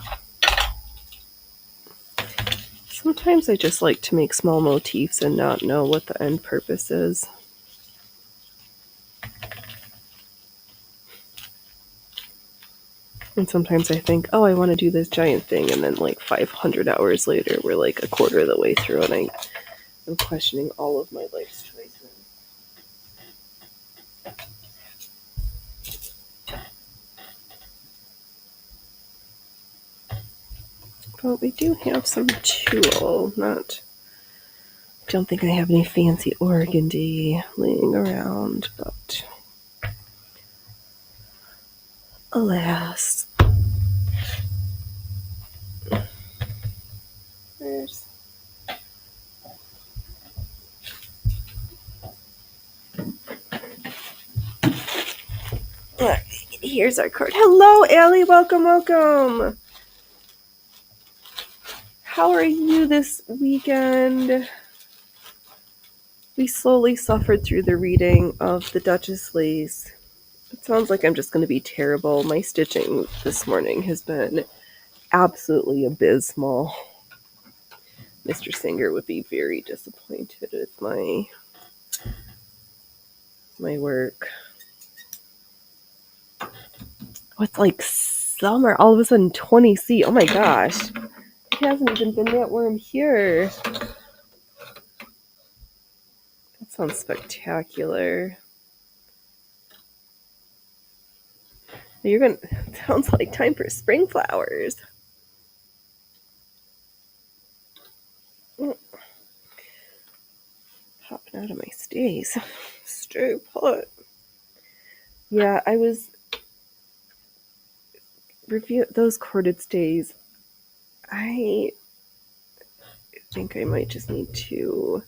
Sometimes I just like to make small motifs and not know what the end purpose is. And sometimes I think, oh, I want to do this giant thing, and then like 500 hours later, we're like a quarter of the way through, and I'm questioning all of my life's choices. But we do have some tulle. Don't think I have any fancy organdy laying around, but alas. There's Alright, here's our card. Hello, Allie. Welcome, welcome. How are you this weekend? We slowly suffered through the reading of the Duchess lace. It sounds like I'm just going to be terrible. My stitching this morning has been absolutely abysmal. Mr. Singer would be very disappointed with my work. Oh, it's like summer. All of a sudden, 20C. Oh my gosh. It hasn't even been that warm here. That sounds spectacular. Sounds like time for spring flowers. Popping out of my stays. Stay put. Yeah, I was those corded stays. I think I might just need to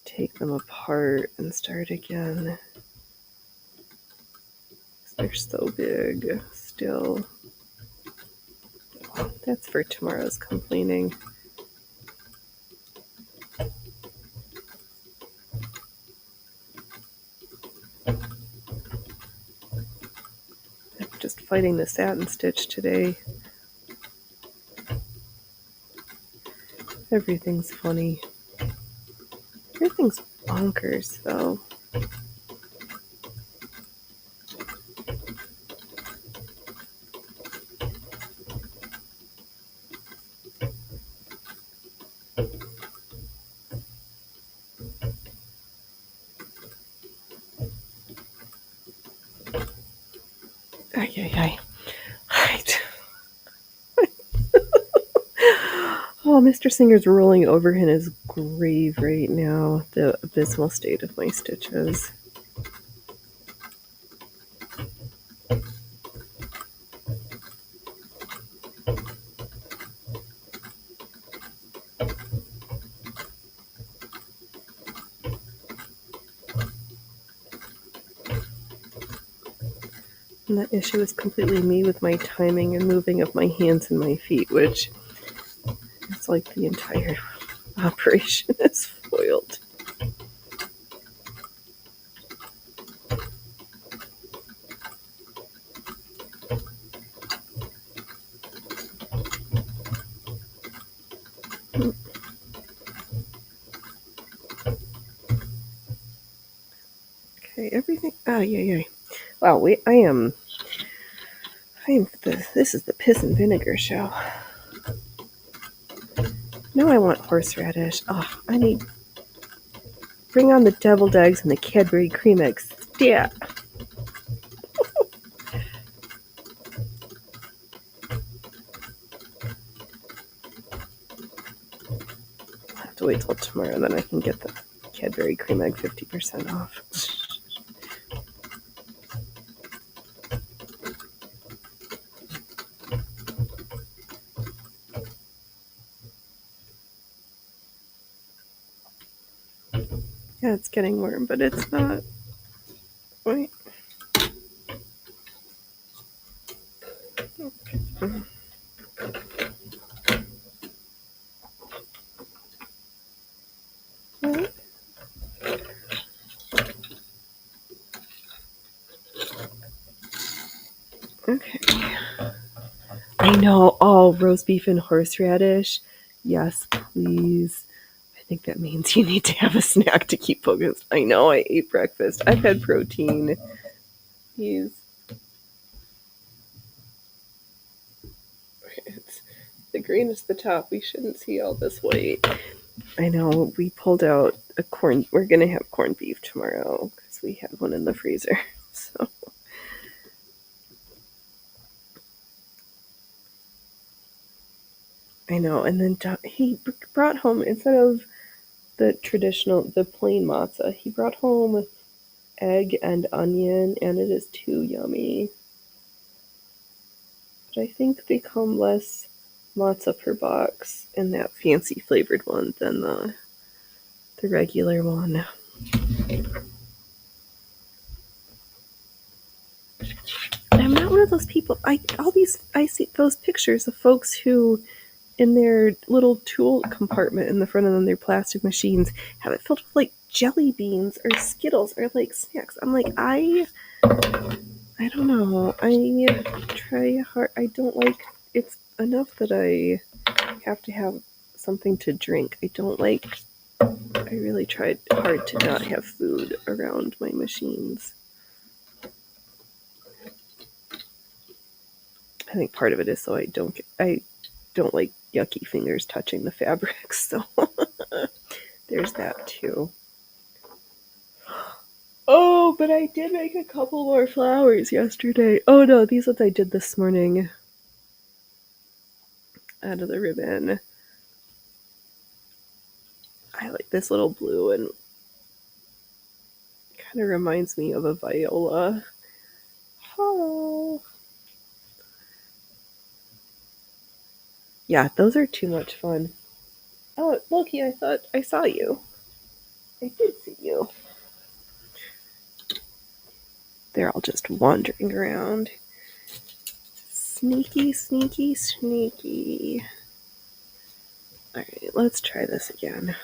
take them apart and start again. They're so big still. That's for tomorrow's complaining. I'm just fighting the satin stitch today. Everything's funny. Everything's bonkers, though. Ay. Right. Oh, Mr. Singer's rolling over in his grave right now. The abysmal state of my stitches. And that issue is completely me with my timing and moving of my hands and my feet, which is like the entire operation is foiled. Okay, everything. Oh, yeah. Wow, this is the piss and vinegar show. Now I want horseradish. Oh, bring on the deviled eggs and the Cadbury cream eggs. Yeah. I'll have to wait till tomorrow, then I can get the Cadbury cream egg 50% off. Yeah, it's getting warm, but it's not. Wait. What? Okay. I know. Oh, roast beef and horseradish. Yes, please. I think that means you need to have a snack to keep focused. I know I ate breakfast. I've had protein. Please. It's the green is the top. We shouldn't see all this white. I know. We pulled out a corn. We're going to have corned beef tomorrow because we had one in the freezer. So. I know. And then he brought home, instead of the plain matzah, he brought home egg and onion, and it is too yummy. But I think they come less matzah per box in that fancy flavored one than the regular one. I'm not one of those people. I see those pictures of folks who, in their little tool compartment in the front of them, their plastic machines, have it filled with like jelly beans or Skittles or like snacks. I'm like, I don't know. I try hard. I don't like. It's enough that I have to have something to drink. I don't like. I really tried hard to not have food around my machines. I think part of it is so I don't like yucky fingers touching the fabrics. So there's that too. Oh, but I did make a couple more flowers yesterday. Oh no, these ones I did this morning out of the ribbon. I like this little blue, and kind of reminds me of a viola. Oh. Yeah, those are too much fun. Oh, Loki, I thought I saw you. I did see you. They're all just wandering around. Sneaky, sneaky, sneaky. Alright, let's try this again.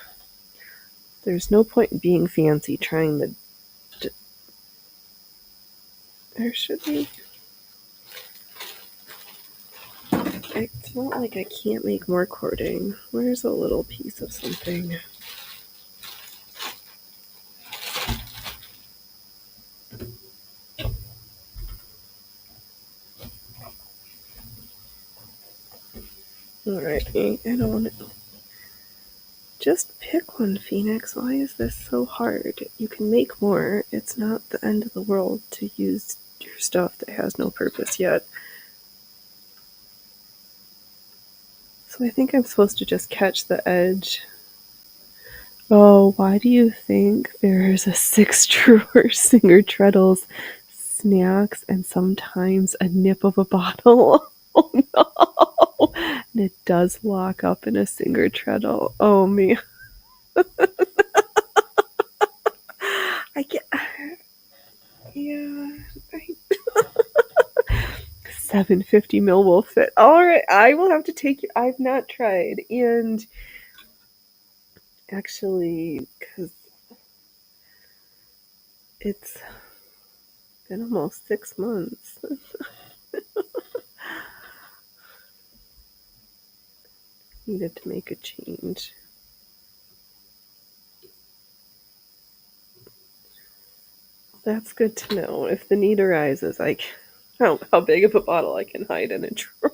There's no point in being fancy trying the... There should be... It's not like I can't make more cording. Where's a little piece of something? Alright, I don't want to... Just pick one, Phoenix. Why is this so hard? You can make more. It's not the end of the world to use your stuff that has no purpose yet. So I think I'm supposed to just catch the edge. Oh, why do you think there's a 6-drawer Singer Treadles snacks and sometimes a nip of a bottle? Oh no! And it does lock up in a Singer Treadle. Oh man. I get... Yeah. 750 mil will fit. All right, I will have to take you. I've not tried, and actually, because it's been almost 6 months. Needed to make a change. That's good to know. If the need arises, how big of a bottle I can hide in a drawer.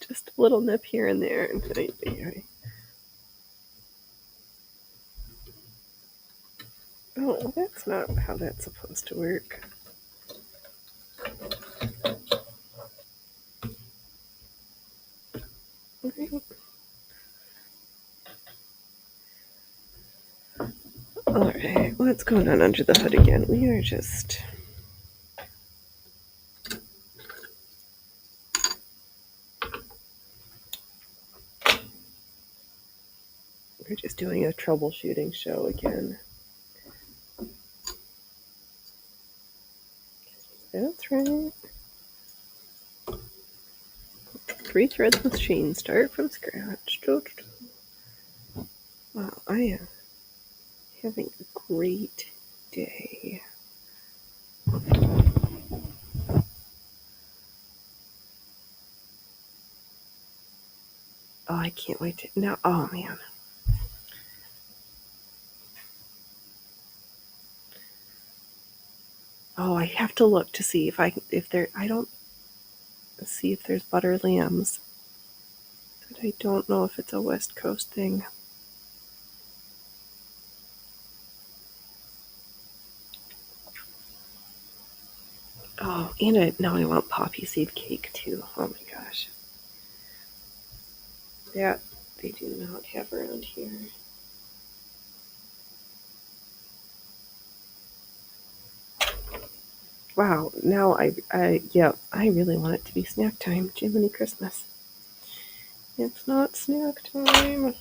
Just a little nip here and there. Oh, that's not how that's supposed to work. Alright, what's going on under the hood again? We're just doing a troubleshooting show again. That's right. 3 threads machine, start from scratch. Wow, I having a great day. Oh, I can't wait to now. Oh man. Oh, I have to look to see if there I don't see if there's butter lambs. But I don't know if it's a West Coast thing. Oh, and now I want poppy seed cake too. Oh my gosh. That they do not have around here. Wow, now I really want it to be snack time. Jiminy Christmas. It's not snack time.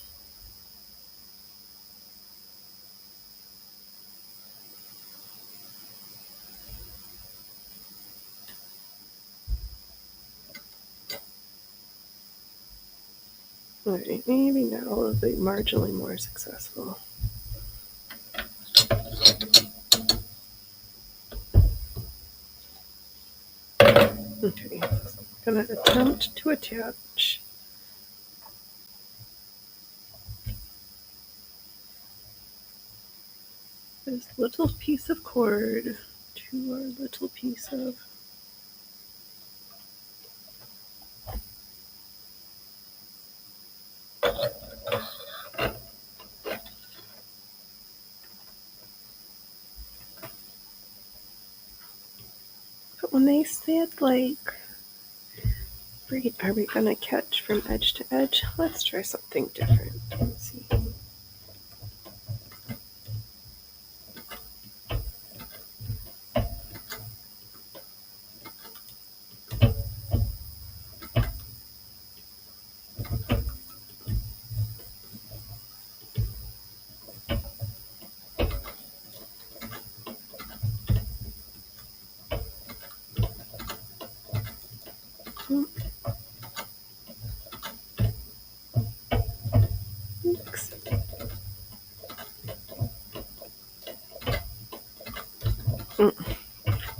Alright, maybe now it'll be marginally more successful. Okay, I'm gonna attempt to attach this little piece of cord to our little piece of but when they said like are we gonna catch from edge to edge? Let's try something different. Let's see.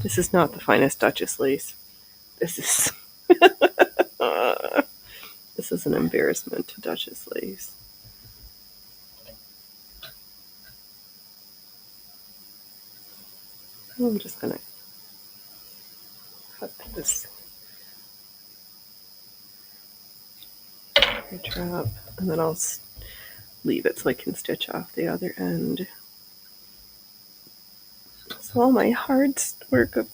This is not the finest Duchess lace. This is this is an embarrassment to Duchess lace. I'm just gonna cut this drop, and then I'll leave it so I can stitch off the other end. So all my hard work of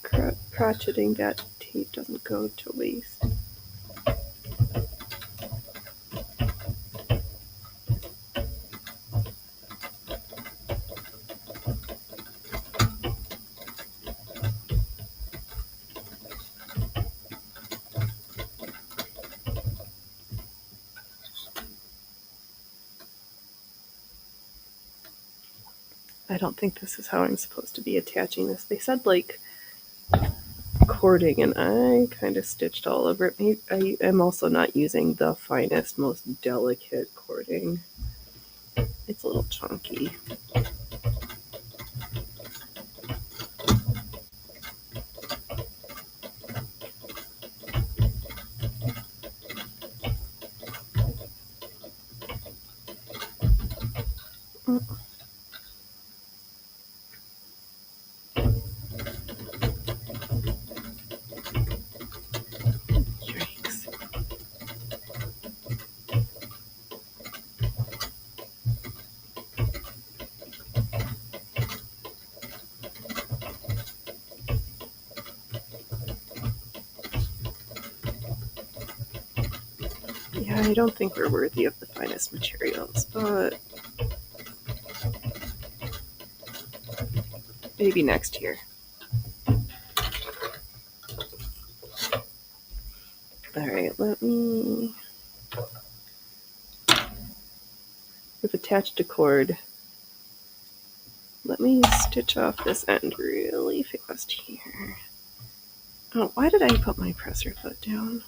crocheting that tape doesn't go to waste. I don't think this is how I'm supposed to be attaching this. They said like cording, and I kind of stitched all over it. I am also not using the finest, most delicate cording. It's a little chunky. Yeah, I don't think we're worthy of the finest materials, but maybe next year. Alright, we've attached a cord. Let me stitch off this end really fast here. Oh, why did I put my presser foot down?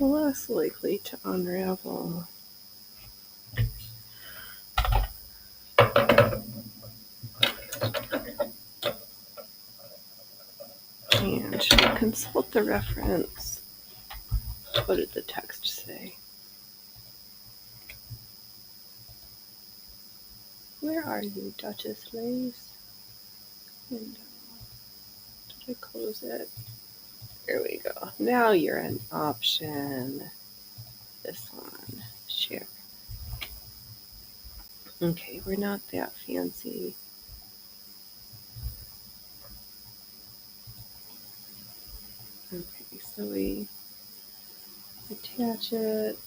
less likely to unravel. And should we consult the reference? What did the text say? Where are you, Duchess Lace? Window. Did I close it? There we go. Now you're an option. This one. Share. Okay, we're not that fancy. Okay, so we attach it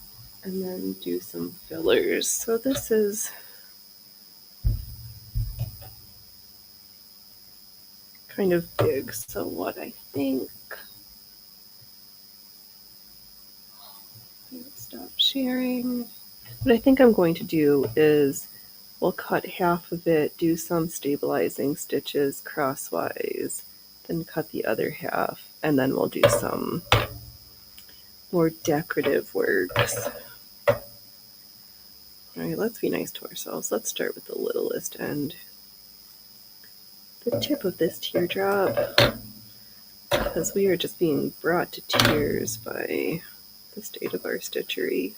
and then do some fillers. So this is kind of big. So what I think, stop sharing. What I think I'm going to do is we'll cut half of it, do some stabilizing stitches crosswise, then cut the other half, and then we'll do some more decorative works. All right, let's be nice to ourselves. Let's start with the littlest end. The tip of this teardrop, because we are just being brought to tears by the state of our stitchery.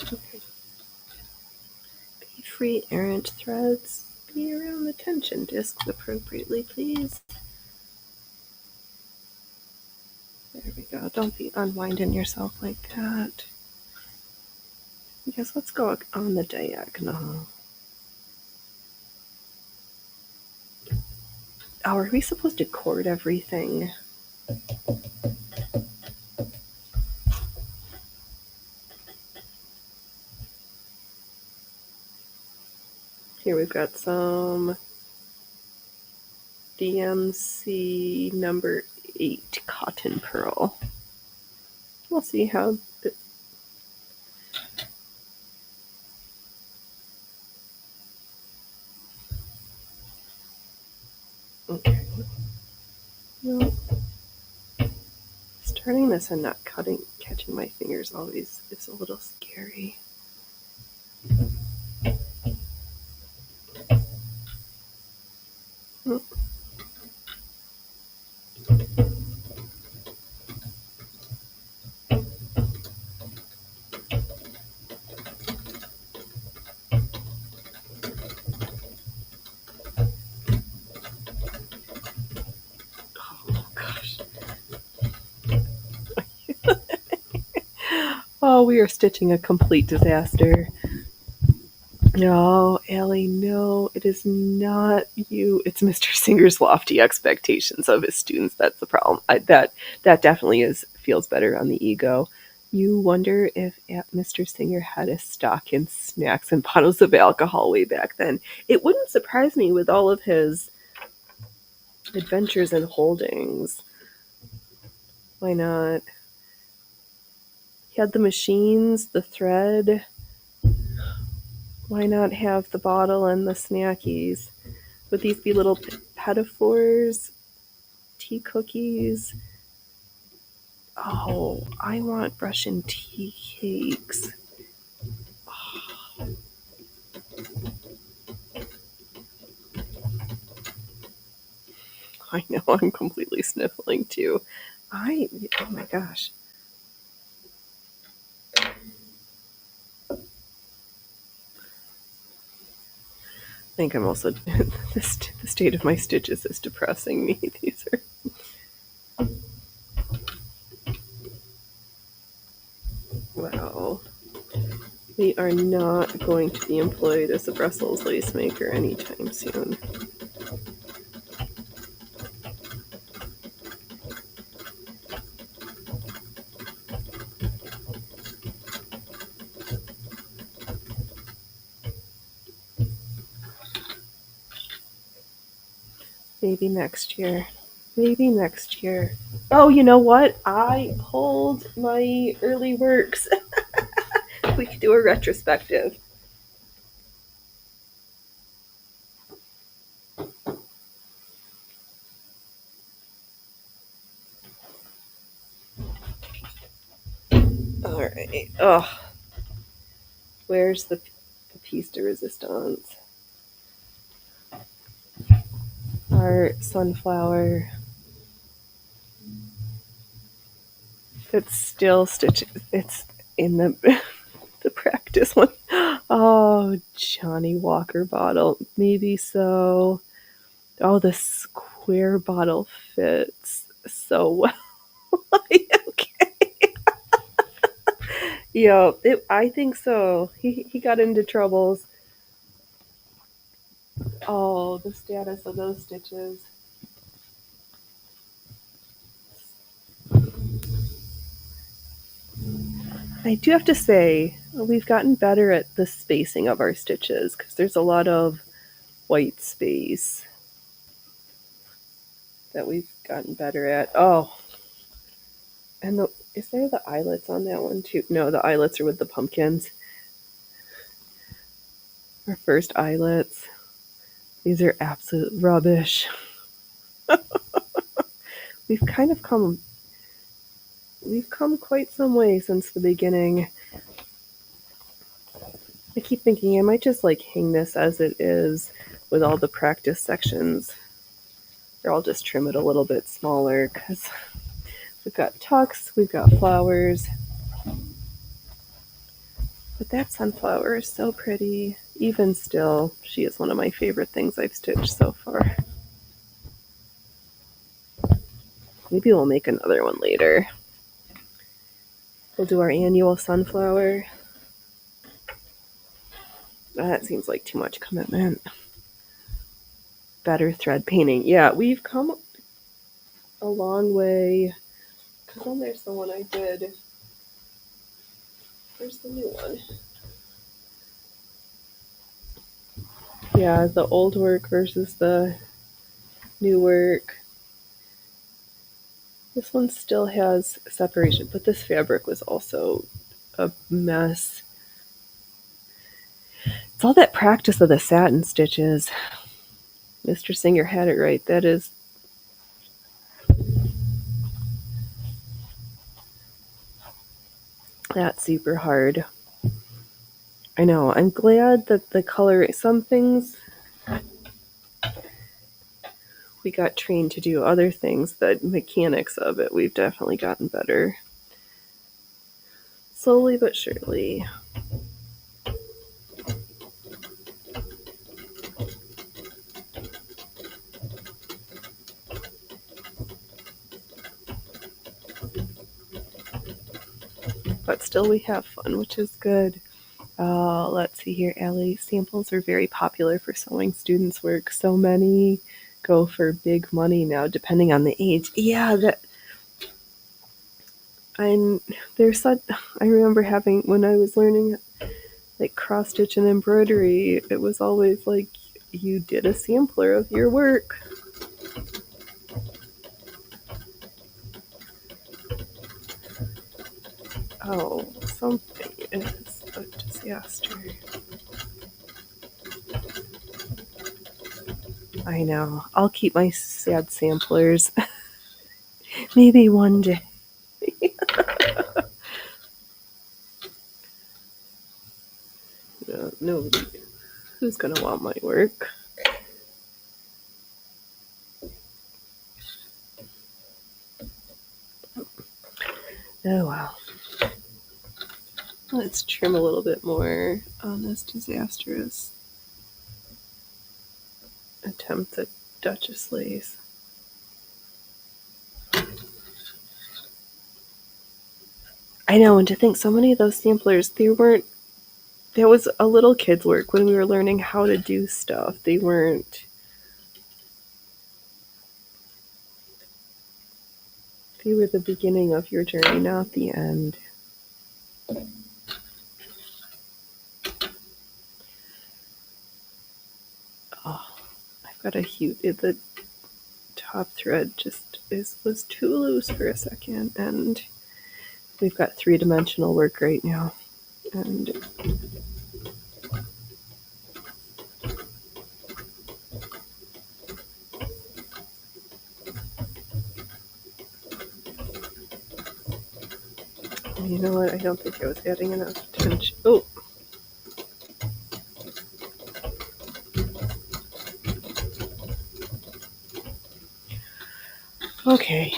Okay. Be free errant threads. Be around the tension discs appropriately, please. There we go. Don't be unwinding yourself like that. I guess let's go on the diagonal. Oh, are we supposed to cord everything? Here we've got some DMC number 8 cotton pearl. We'll see how it... Okay. No. Starting this and not catching my fingers always is a little scary. Oh. Oh, we are stitching a complete disaster. No, Allie, no, it is not you. It's Mr. Singer's lofty expectations of his students. That's the problem. That definitely feels better on the ego. You wonder if Mr. Singer had a stock in snacks and bottles of alcohol way back then. It wouldn't surprise me with all of his adventures and holdings. Why not? He had the machines, the thread. Why not have the bottle and the snackies? Would these be little pedophores? Tea cookies? Oh, I want Russian tea cakes. Oh. I know, I'm completely sniffling too. Oh my gosh. I think I'm also, the state of my stitches is depressing me. These are, wow. We are not going to be employed as a Brussels lace maker anytime soon. Maybe next year. Maybe next year. Oh, you know what? I pulled my early works. We could do a retrospective. All right. Oh, where's the piece de resistance? Our sunflower. It's still stitched. It's in the the practice one. Oh, Johnny Walker bottle. Maybe so. Oh, the square bottle fits so well. Okay. Yeah, I think so. He got into troubles. Oh, the status of those stitches. I do have to say, we've gotten better at the spacing of our stitches because there's a lot of white space that we've gotten better at. Oh, and is there the eyelets on that one too? No, the eyelets are with the pumpkins. Our first eyelets. These are absolute rubbish. We've kind of come we've come quite some way since the beginning. I keep thinking I might just like hang this as it is with all the practice sections. Or I'll just trim it a little bit smaller because we've got tucks, we've got flowers. But that sunflower is so pretty. Even still, she is one of my favorite things I've stitched so far. Maybe we'll make another one later. We'll do our annual sunflower. That seems like too much commitment. Better thread painting. Yeah, we've come a long way. Because then there's the one I did. Where's the new one? Yeah, the old work versus the new work. This one still has separation, but this fabric was also a mess. It's all that practice of the satin stitches. Mr. Singer had it right. That's super hard. I know. I'm glad that the color, some things we got trained to do, other things, the mechanics of it, we've definitely gotten better. Slowly but surely. But still we have fun, which is good. Let's see here, Allie. Samples are very popular for sewing students' work. So many go for big money now, depending on the age. Yeah, that I'm there's such. I remember having when I was learning like cross stitch and embroidery. It was always like you did a sampler of your work. Oh, something is a disaster. I know. I'll keep my sad samplers. Maybe one day. No, nobody. Who's gonna want my work? Oh wow. Let's trim a little bit more on this disastrous attempt at Duchess lace. I know, and to think so many of those samplers, there was a little kid's work when we were learning how to do stuff. They were the beginning of your journey, not the end. Oh, I've got a huge, top thread just was too loose for a second, and we've got three-dimensional work right now. And you know what? I don't think I was adding enough tension. Oh. Okay.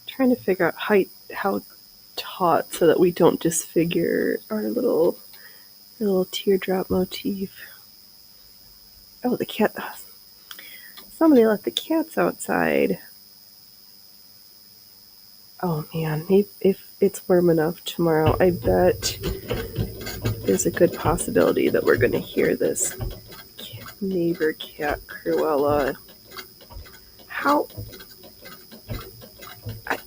Trying to figure out how taut so that we don't disfigure our little teardrop motif. Oh, the cat. Somebody let the cats outside. Oh man, if it's warm enough tomorrow, I bet there's a good possibility that we're going to hear this neighbor cat Cruella. How? I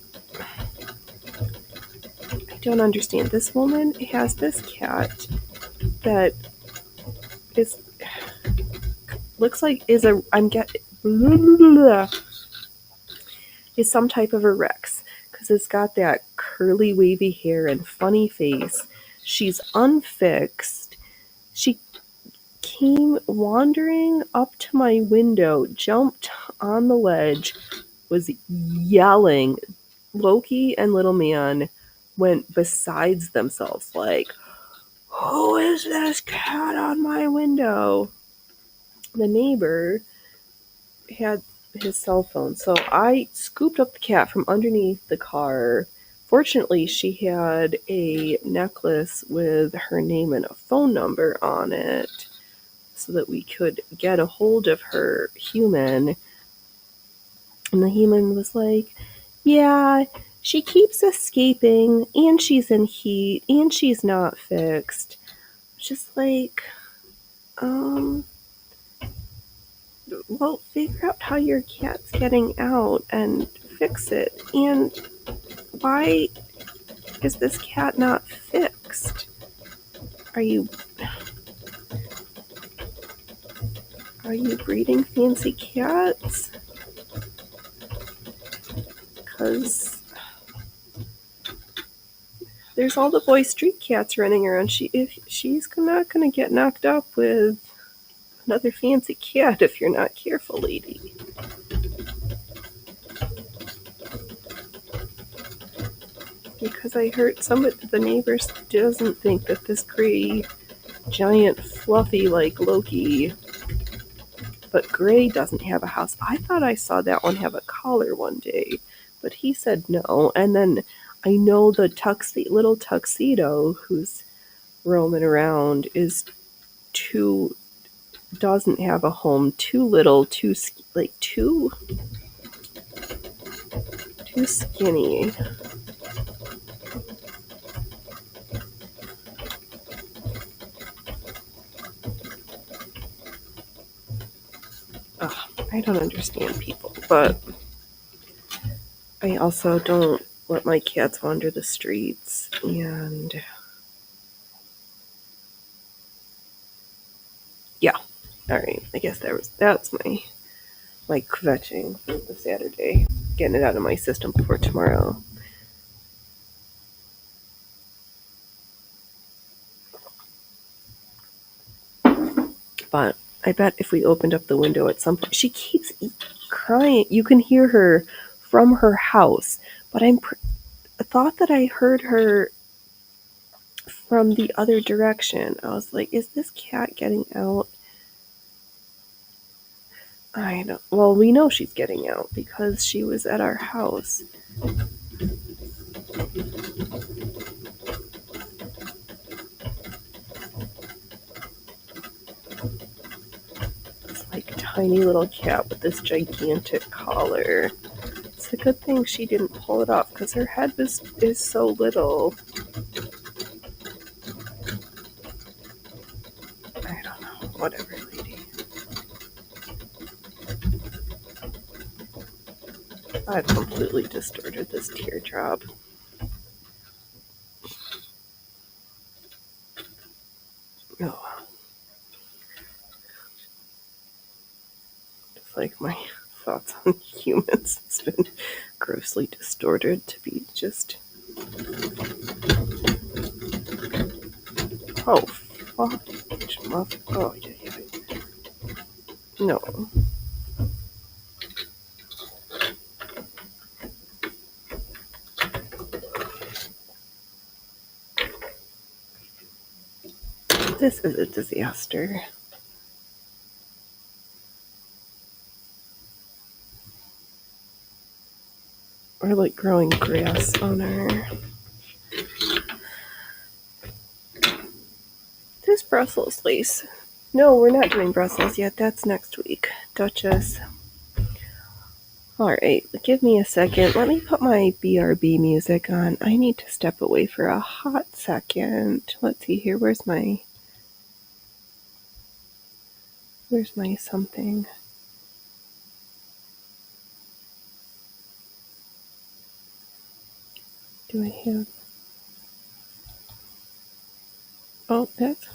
don't understand. This woman has this cat that looks like is some type of a Rex, because it's got that curly wavy hair and funny face. She's unfixed. She came wandering up to my window, jumped on the ledge, was yelling. Loki and Little Man went besides themselves, like, who is this cat on my window? The neighbor had his cell phone, so I scooped up the cat from underneath the car. Fortunately, she had a necklace with her name and a phone number on it so that we could get a hold of her human. And the human was like, yeah, she keeps escaping, and she's in heat, and she's not fixed. Just like, well, figure out how your cat's getting out and fix it. And why is this cat not fixed? Are you breeding fancy cats? Because there's all the boy street cats running around. She's not going to get knocked up with another fancy cat if you're not careful, lady. Because I heard the neighbors doesn't think that this gray, giant, fluffy like Loki, but Gray doesn't have a house. I thought I saw that one have a collar one day, but he said no. And then I know the little tuxedo who's roaming around doesn't have a home. Too little, too skinny. I don't understand people, but I also don't let my cats wander the streets, and yeah. All right, I guess that's my kvetching for the Saturday, getting it out of my system before tomorrow. But I bet if we opened up the window at some point, she keeps crying. You can hear her from her house, but I thought that I heard her from the other direction. I was like, is this cat getting out? I don't. Well, we know she's getting out because she was at our house. This like tiny little cat with this gigantic collar. It's a good thing she didn't pull it off because her head is so little. I don't know. Whatever, lady. I've completely distorted this teardrop. like my thoughts on humans has been grossly distorted to be just... Oh, fudge, mother... Oh, yeah. No. This is a disaster. We're like growing grass on our... This Brussels lace. No, we're not doing Brussels yet. That's next week. Duchess. Alright, give me a second. Let me put my BRB music on. I need to step away for a hot second. Let's see here. Where's my something? Do I have... Oh, that's...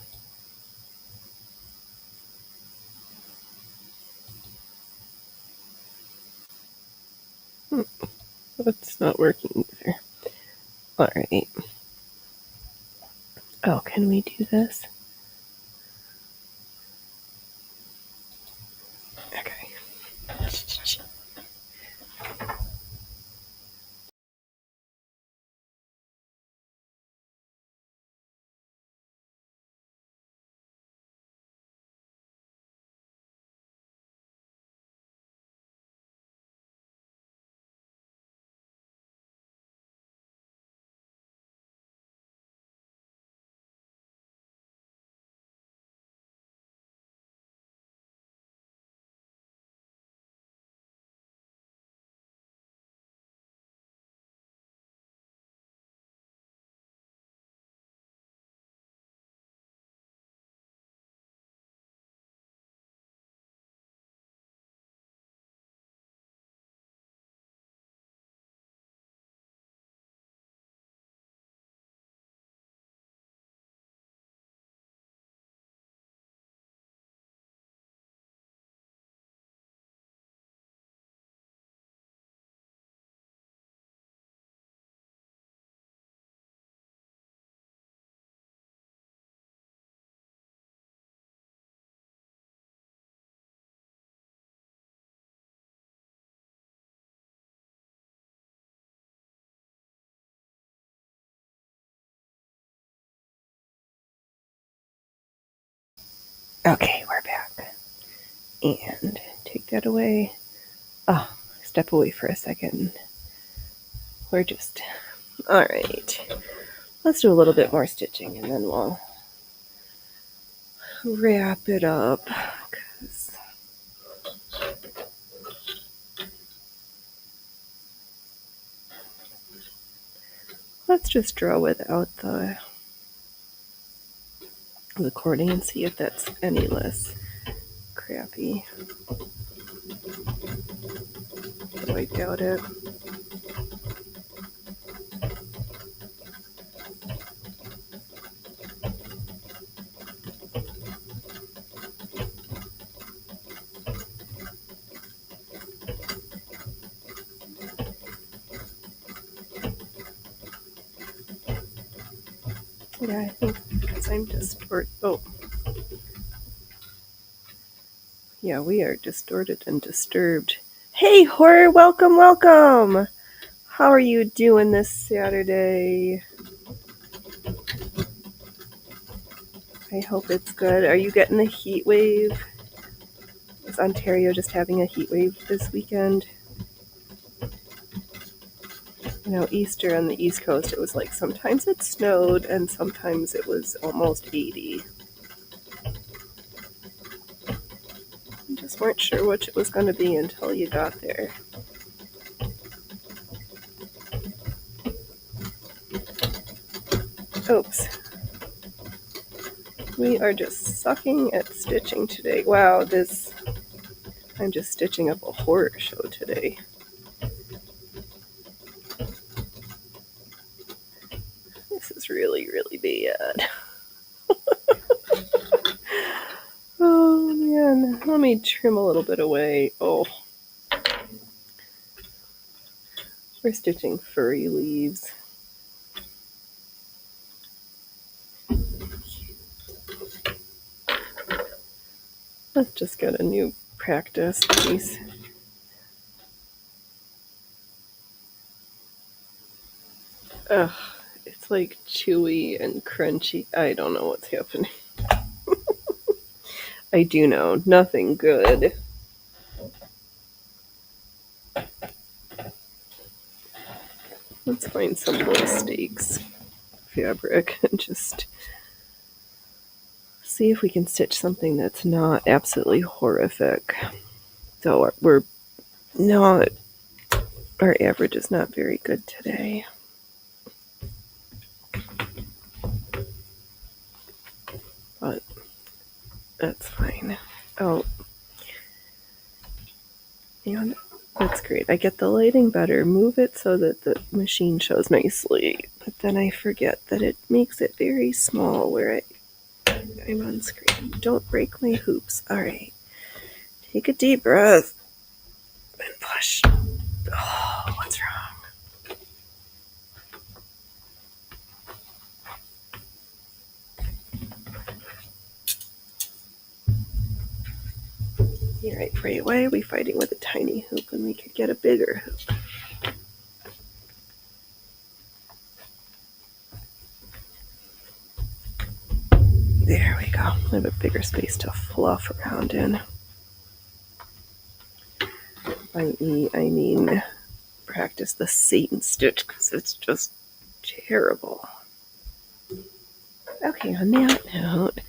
That's not working either. Alright. Oh, can we do this? Okay. Okay, we're back. And take that away. Oh, step away for a second. We're just... Alright. Let's do a little bit more stitching and then we'll wrap it up. Let's just draw without the cording and see if that's any less crappy. Though I doubt it. Yeah, I think because I'm oh. Yeah, we are distorted and disturbed. Hey, Horror, welcome, welcome! How are you doing this Saturday? I hope it's good. Are you getting the heat wave? Is Ontario just having a heat wave this weekend? You know, Easter on the East Coast, it was like sometimes it snowed and sometimes it was almost 80. I just weren't sure which it was going to be until you got there. Oops. We are just sucking at stitching today. Wow, I'm just stitching up a horror show today. This is really, really bad. Oh, man. on, let me trim a little bit away. Oh, we're stitching furry leaves. Let's just get a new practice piece. Ugh, it's like chewy and crunchy. I don't know what's happening. I do know, nothing good. Let's find some low stakes fabric and just see if we can stitch something that's not absolutely horrific. Though we're not, our average is not very good today. But that's fine. Oh, and that's great. I get the lighting better. Move it so that the machine shows nicely. But then I forget that it makes it very small where I'm on screen. Don't break my hoops. All right. Take a deep breath and push. Oh, what's wrong? You're right, Frey. Why are we fighting with a tiny hoop when we could get a bigger hoop? There we go. I have a bigger space to fluff around in. By I mean practice the Satan stitch because it's just terrible. Okay, on that note,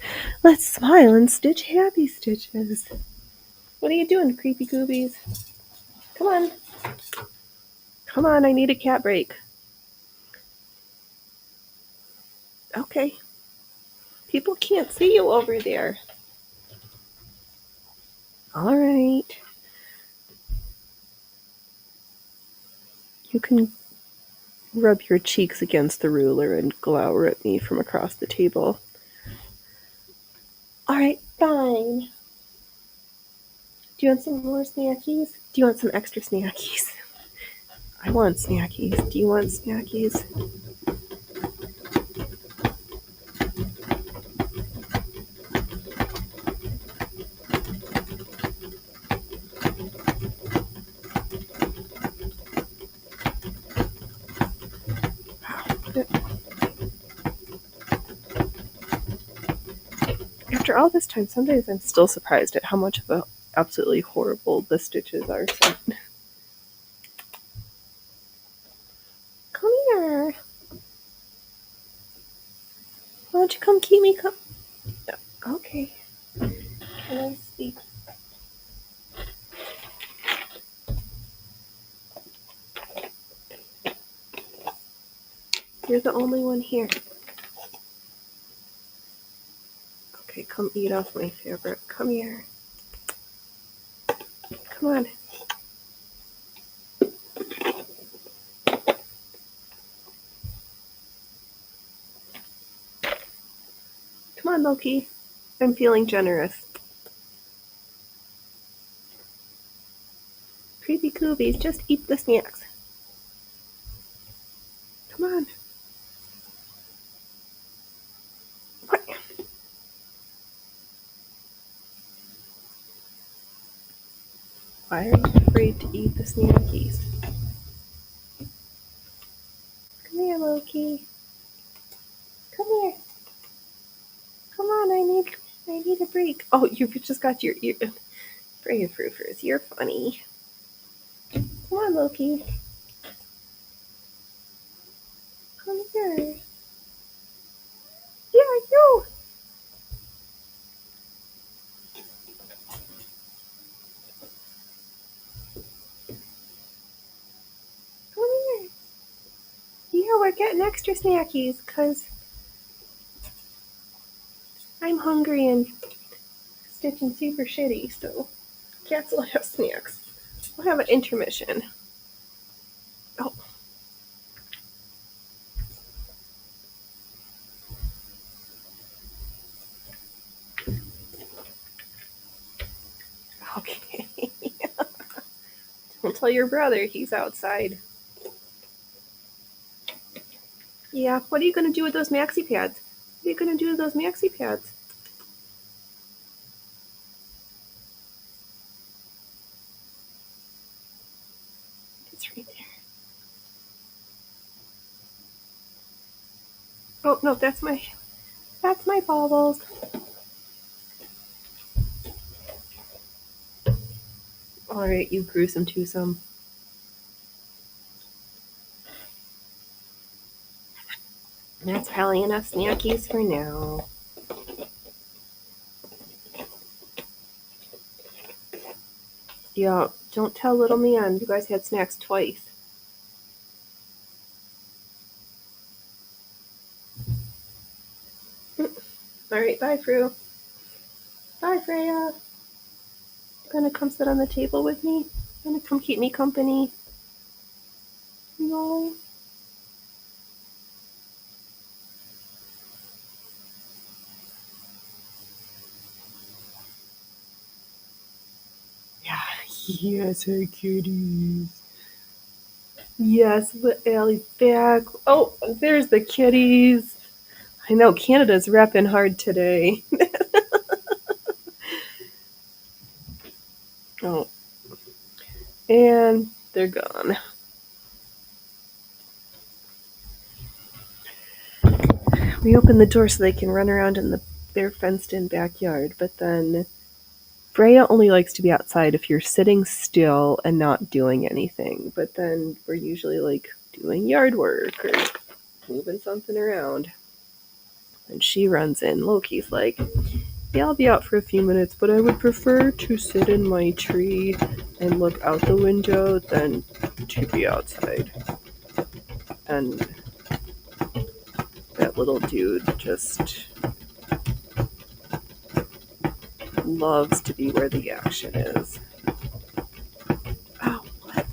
let's smile and stitch happy stitches. What are you doing, creepy goobies? Come on. Come on, I need a cat break. Okay. People can't see you over there. All right. You can rub your cheeks against the ruler and glower at me from across the table. All right, fine. Do you want some more snackies? Do you want some extra snackies? I want snackies. Do you want snackies? After all this time, sometimes I'm still surprised at how much of a absolutely horrible the stitches are. So. Come here. Why don't you come keep me? Okay. Can I speak? You're the only one here. Okay, come eat off my fabric. Come here. Come on. Come on, Loki. I'm feeling generous. Creepy coobies, just eat the snacks. Come on. What? Why are you afraid to eat the snackies? Come here, Loki. Come here. Come on, I need a break. Oh, you just got your ear. Brave Roofers, you're funny. Come on, Loki. Come here. Yeah, you. Come here. Yeah, we're getting extra snackies because I'm hungry and stitching super shitty, so cats will have snacks. We'll have an intermission. Oh. Okay. Don't tell your brother, he's outside. Yeah, what are you going to do with those maxi pads? What are you going to do with those maxi pads? It's right there. Oh, no, that's my baubles. Alright, you gruesome twosome. That's probably enough snackies for now. Yeah, don't tell little man. You guys had snacks twice. Alright, bye, Fru. Bye, Freya. Gonna come sit on the table with me? Gonna come keep me company? No. Yeah, yes, her kitties. Yes, but Allie's back. Oh, there's the kitties. I know, Canada's repping hard today. Oh, and they're gone. We open the door so they can run around in their fenced-in backyard, but then Freya only likes to be outside if you're sitting still and not doing anything. But then we're usually like doing yard work or moving something around. And she runs in. Loki's like, yeah, I'll be out for a few minutes, but I would prefer to sit in my tree and look out the window than to be outside. And that little dude just loves to be where the action is. Oh, what?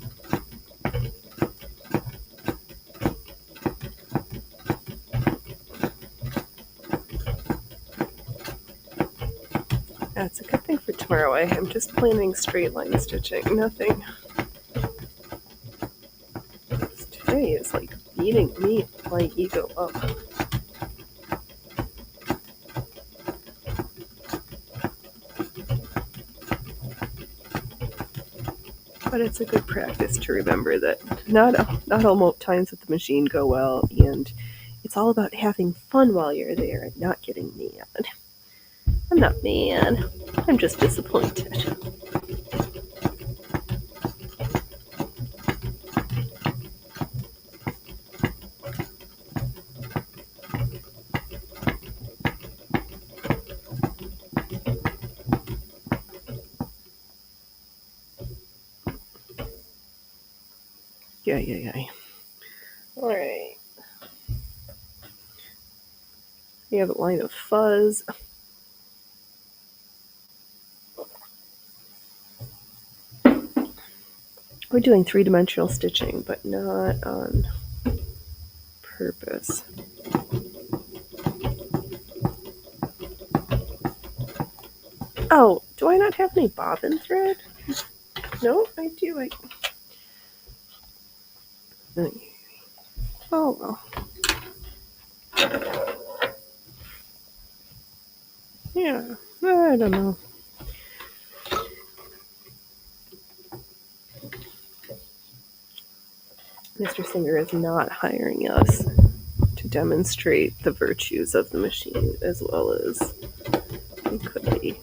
That's a good thing for tomorrow. I am just planning straight line stitching, nothing. Today is like beating me, my ego up. But it's a good practice to remember that not all times with the machine go well, and it's all about having fun while you're there and not getting mad. I'm not mad. I'm just disappointed. Yeah. Alright. We have a line of fuzz. We're doing three-dimensional stitching, but not on purpose. Oh, do I not have any bobbin thread? No, I do. Oh, well. Yeah, I don't know. Mr. Singer is not hiring us to demonstrate the virtues of the machine as well as we could be.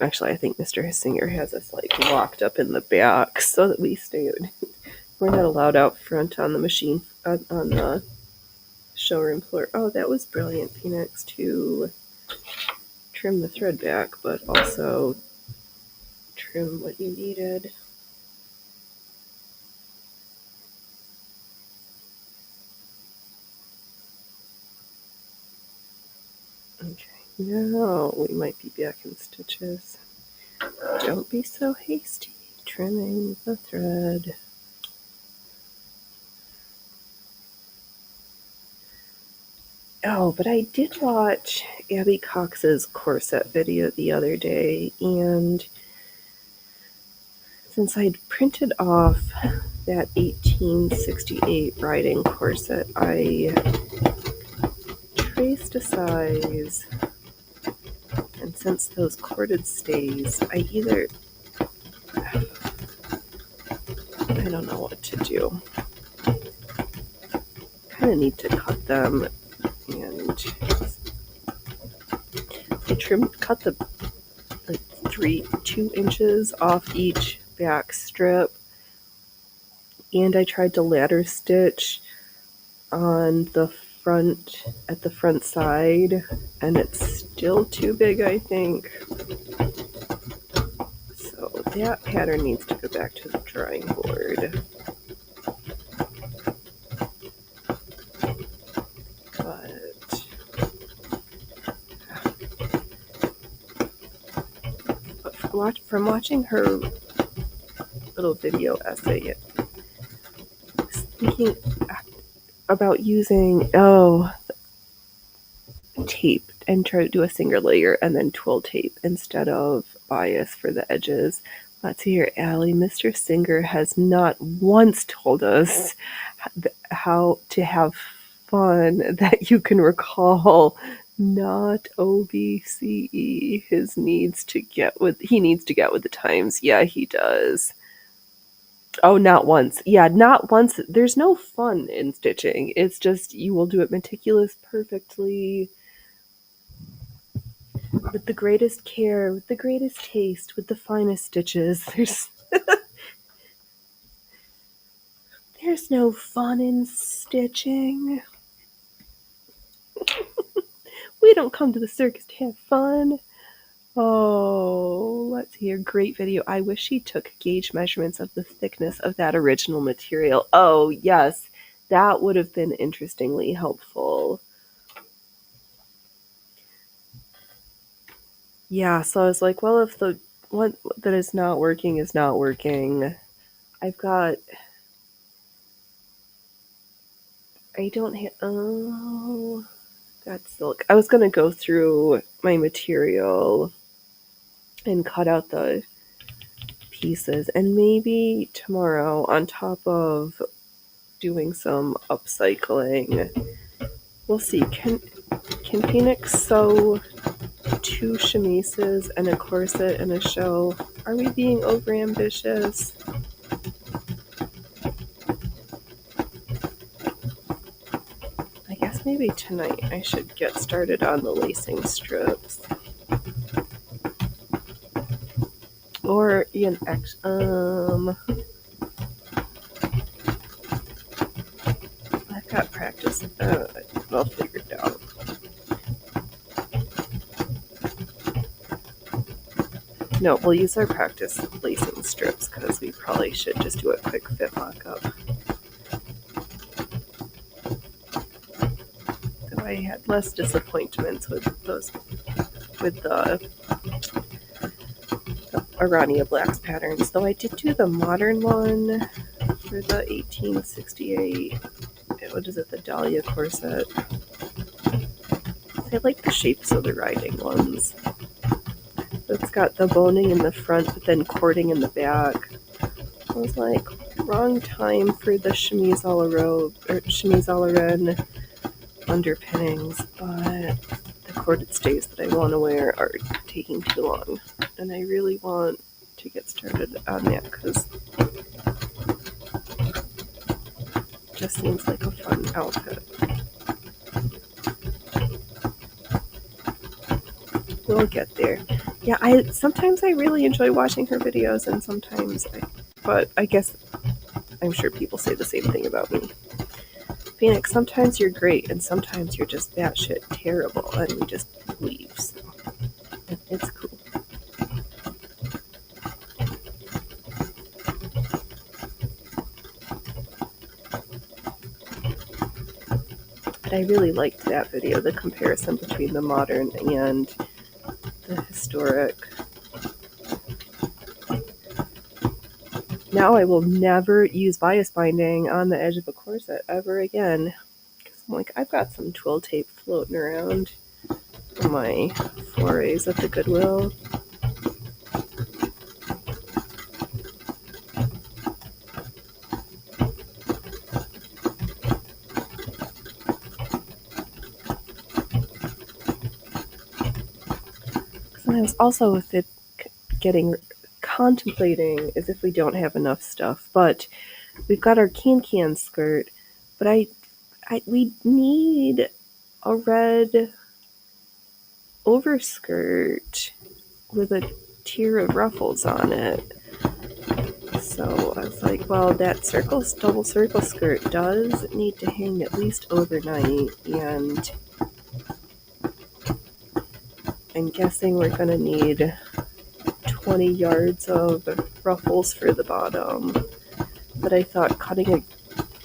Actually, I think Mr. Singer has us like locked up in the back so that we stay. We're not allowed out front on the machine on the showroom floor. Oh, that was brilliant, Phoenix, to trim the thread back, but also trim what you needed. Okay, now we might be back in stitches. Don't be so hasty. Trimming the thread. Oh, but I did watch Abby Cox's corset video the other day, and since I'd printed off that 1868 riding corset, I traced a size, and since those corded stays, I don't know what to do. Kind of need to cut them, and I cut the 2 inches off each back strip, and I tried to ladder stitch on the front at the front side, and it's still too big, I think. So that pattern needs to go back to the drawing board. But from watching her little video essay, I was thinking about using tape and try to do a single layer and then twill tape instead of bias for the edges. Let's see here, Allie. Mr. Singer has not once told us how to have fun that you can recall. Not OBCE. He needs to get with the times. Yeah, he does. Oh, not once. Yeah, not once. There's no fun in stitching. It's just you will do it meticulous, perfectly, with the greatest care, with the greatest taste, with the finest stitches. There's no fun in stitching. We don't come to the circus to have fun. Oh, let's hear. Great video. I wish she took gauge measurements of the thickness of that original material. Oh, yes. That would have been interestingly helpful. Yeah, so I was like, well, if the one that is not working is not working, I don't have, that's silk. I was going to go through my material and cut out the pieces, and maybe tomorrow, on top of doing some upcycling, we'll see. Can Phoenix sew 2 chemises and a corset and a show? Are we being overambitious? I guess maybe tonight I should get started on the lacing strips. Or I've got practice. I'll figure it out. No, we'll use our practice lacing strips because we probably should just do a quick fit mock-up. Though I had less disappointments with the Arania Blacks patterns, though I did do the modern one for the 1868. What is it, the Dahlia corset? I like the shapes of the riding ones. It's got the boning in the front, but then cording in the back. I was like, wrong time for the chemise a la robe, or chemise a la reine underpinnings, but the corded stays that I want to wear are taking too long, and I really want to get started on that because it just seems like a fun outfit. We'll get there. Yeah, sometimes I really enjoy watching her videos, and but I guess I'm sure people say the same thing about me. Phoenix, sometimes you're great, and sometimes you're just batshit terrible, and we just leave. So it's cool. But I really liked that video, the comparison between the modern and the historic. Now I will never use bias binding on the edge of a corset ever again. Because I'm like, I've got some twill tape floating around from my forays at the Goodwill. Sometimes also with it contemplating as if we don't have enough stuff, but we've got our can skirt, but we need a red overskirt with a tier of ruffles on it. So I was like, well, that double circle skirt does need to hang at least overnight, and I'm guessing we're gonna need 20 yards of ruffles for the bottom. But I thought cutting a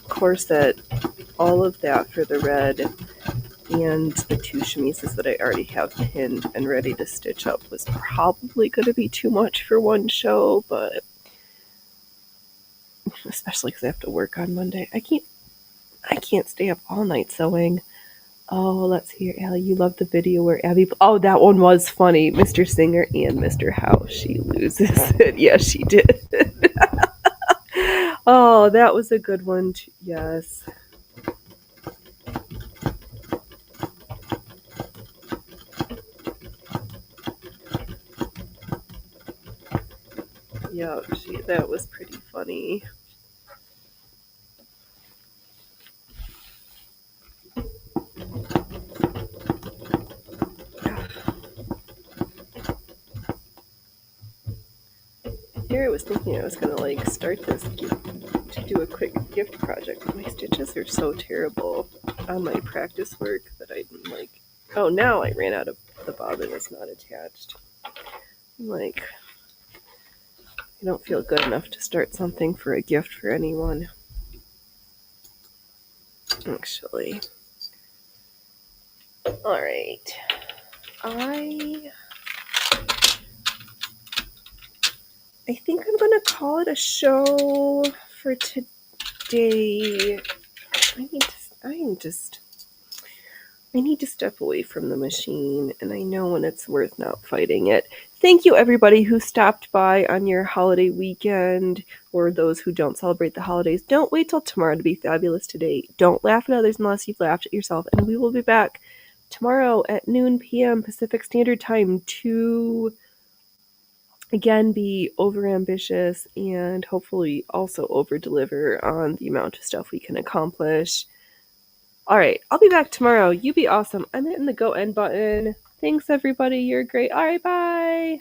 corset, all of that for the red, and the two chemises that I already have pinned and ready to stitch up was probably going to be too much for one show, but especially because I have to work on Monday. I can't stay up all night sewing. Oh, let's hear, Allie, you love the video where Abby... Oh, that one was funny. Mr. Singer and Mr. House. She loses it. Yes, she did. Oh, that was a good one. Yes. Yeah, that was pretty funny. Here I was thinking I was gonna like start this to do a quick gift project, but my stitches are so terrible on my practice work that I didn't like. Oh, now I ran out of the bobbin is not attached. I'm like, I don't feel good enough to start something for a gift for anyone. Actually. Alright. I think I'm gonna call it a show for today. I need to step away from the machine, and I know when it's worth not fighting it. Thank you, everybody who stopped by on your holiday weekend, or those who don't celebrate the holidays. Don't wait till tomorrow to be fabulous today. Don't laugh at others unless you've laughed at yourself, and we will be back tomorrow at noon p.m. Pacific Standard Time to, again, be overambitious and hopefully also over-deliver on the amount of stuff we can accomplish. All right, I'll be back tomorrow. You be awesome. I'm hitting the go end button. Thanks, everybody. You're great. All right, bye.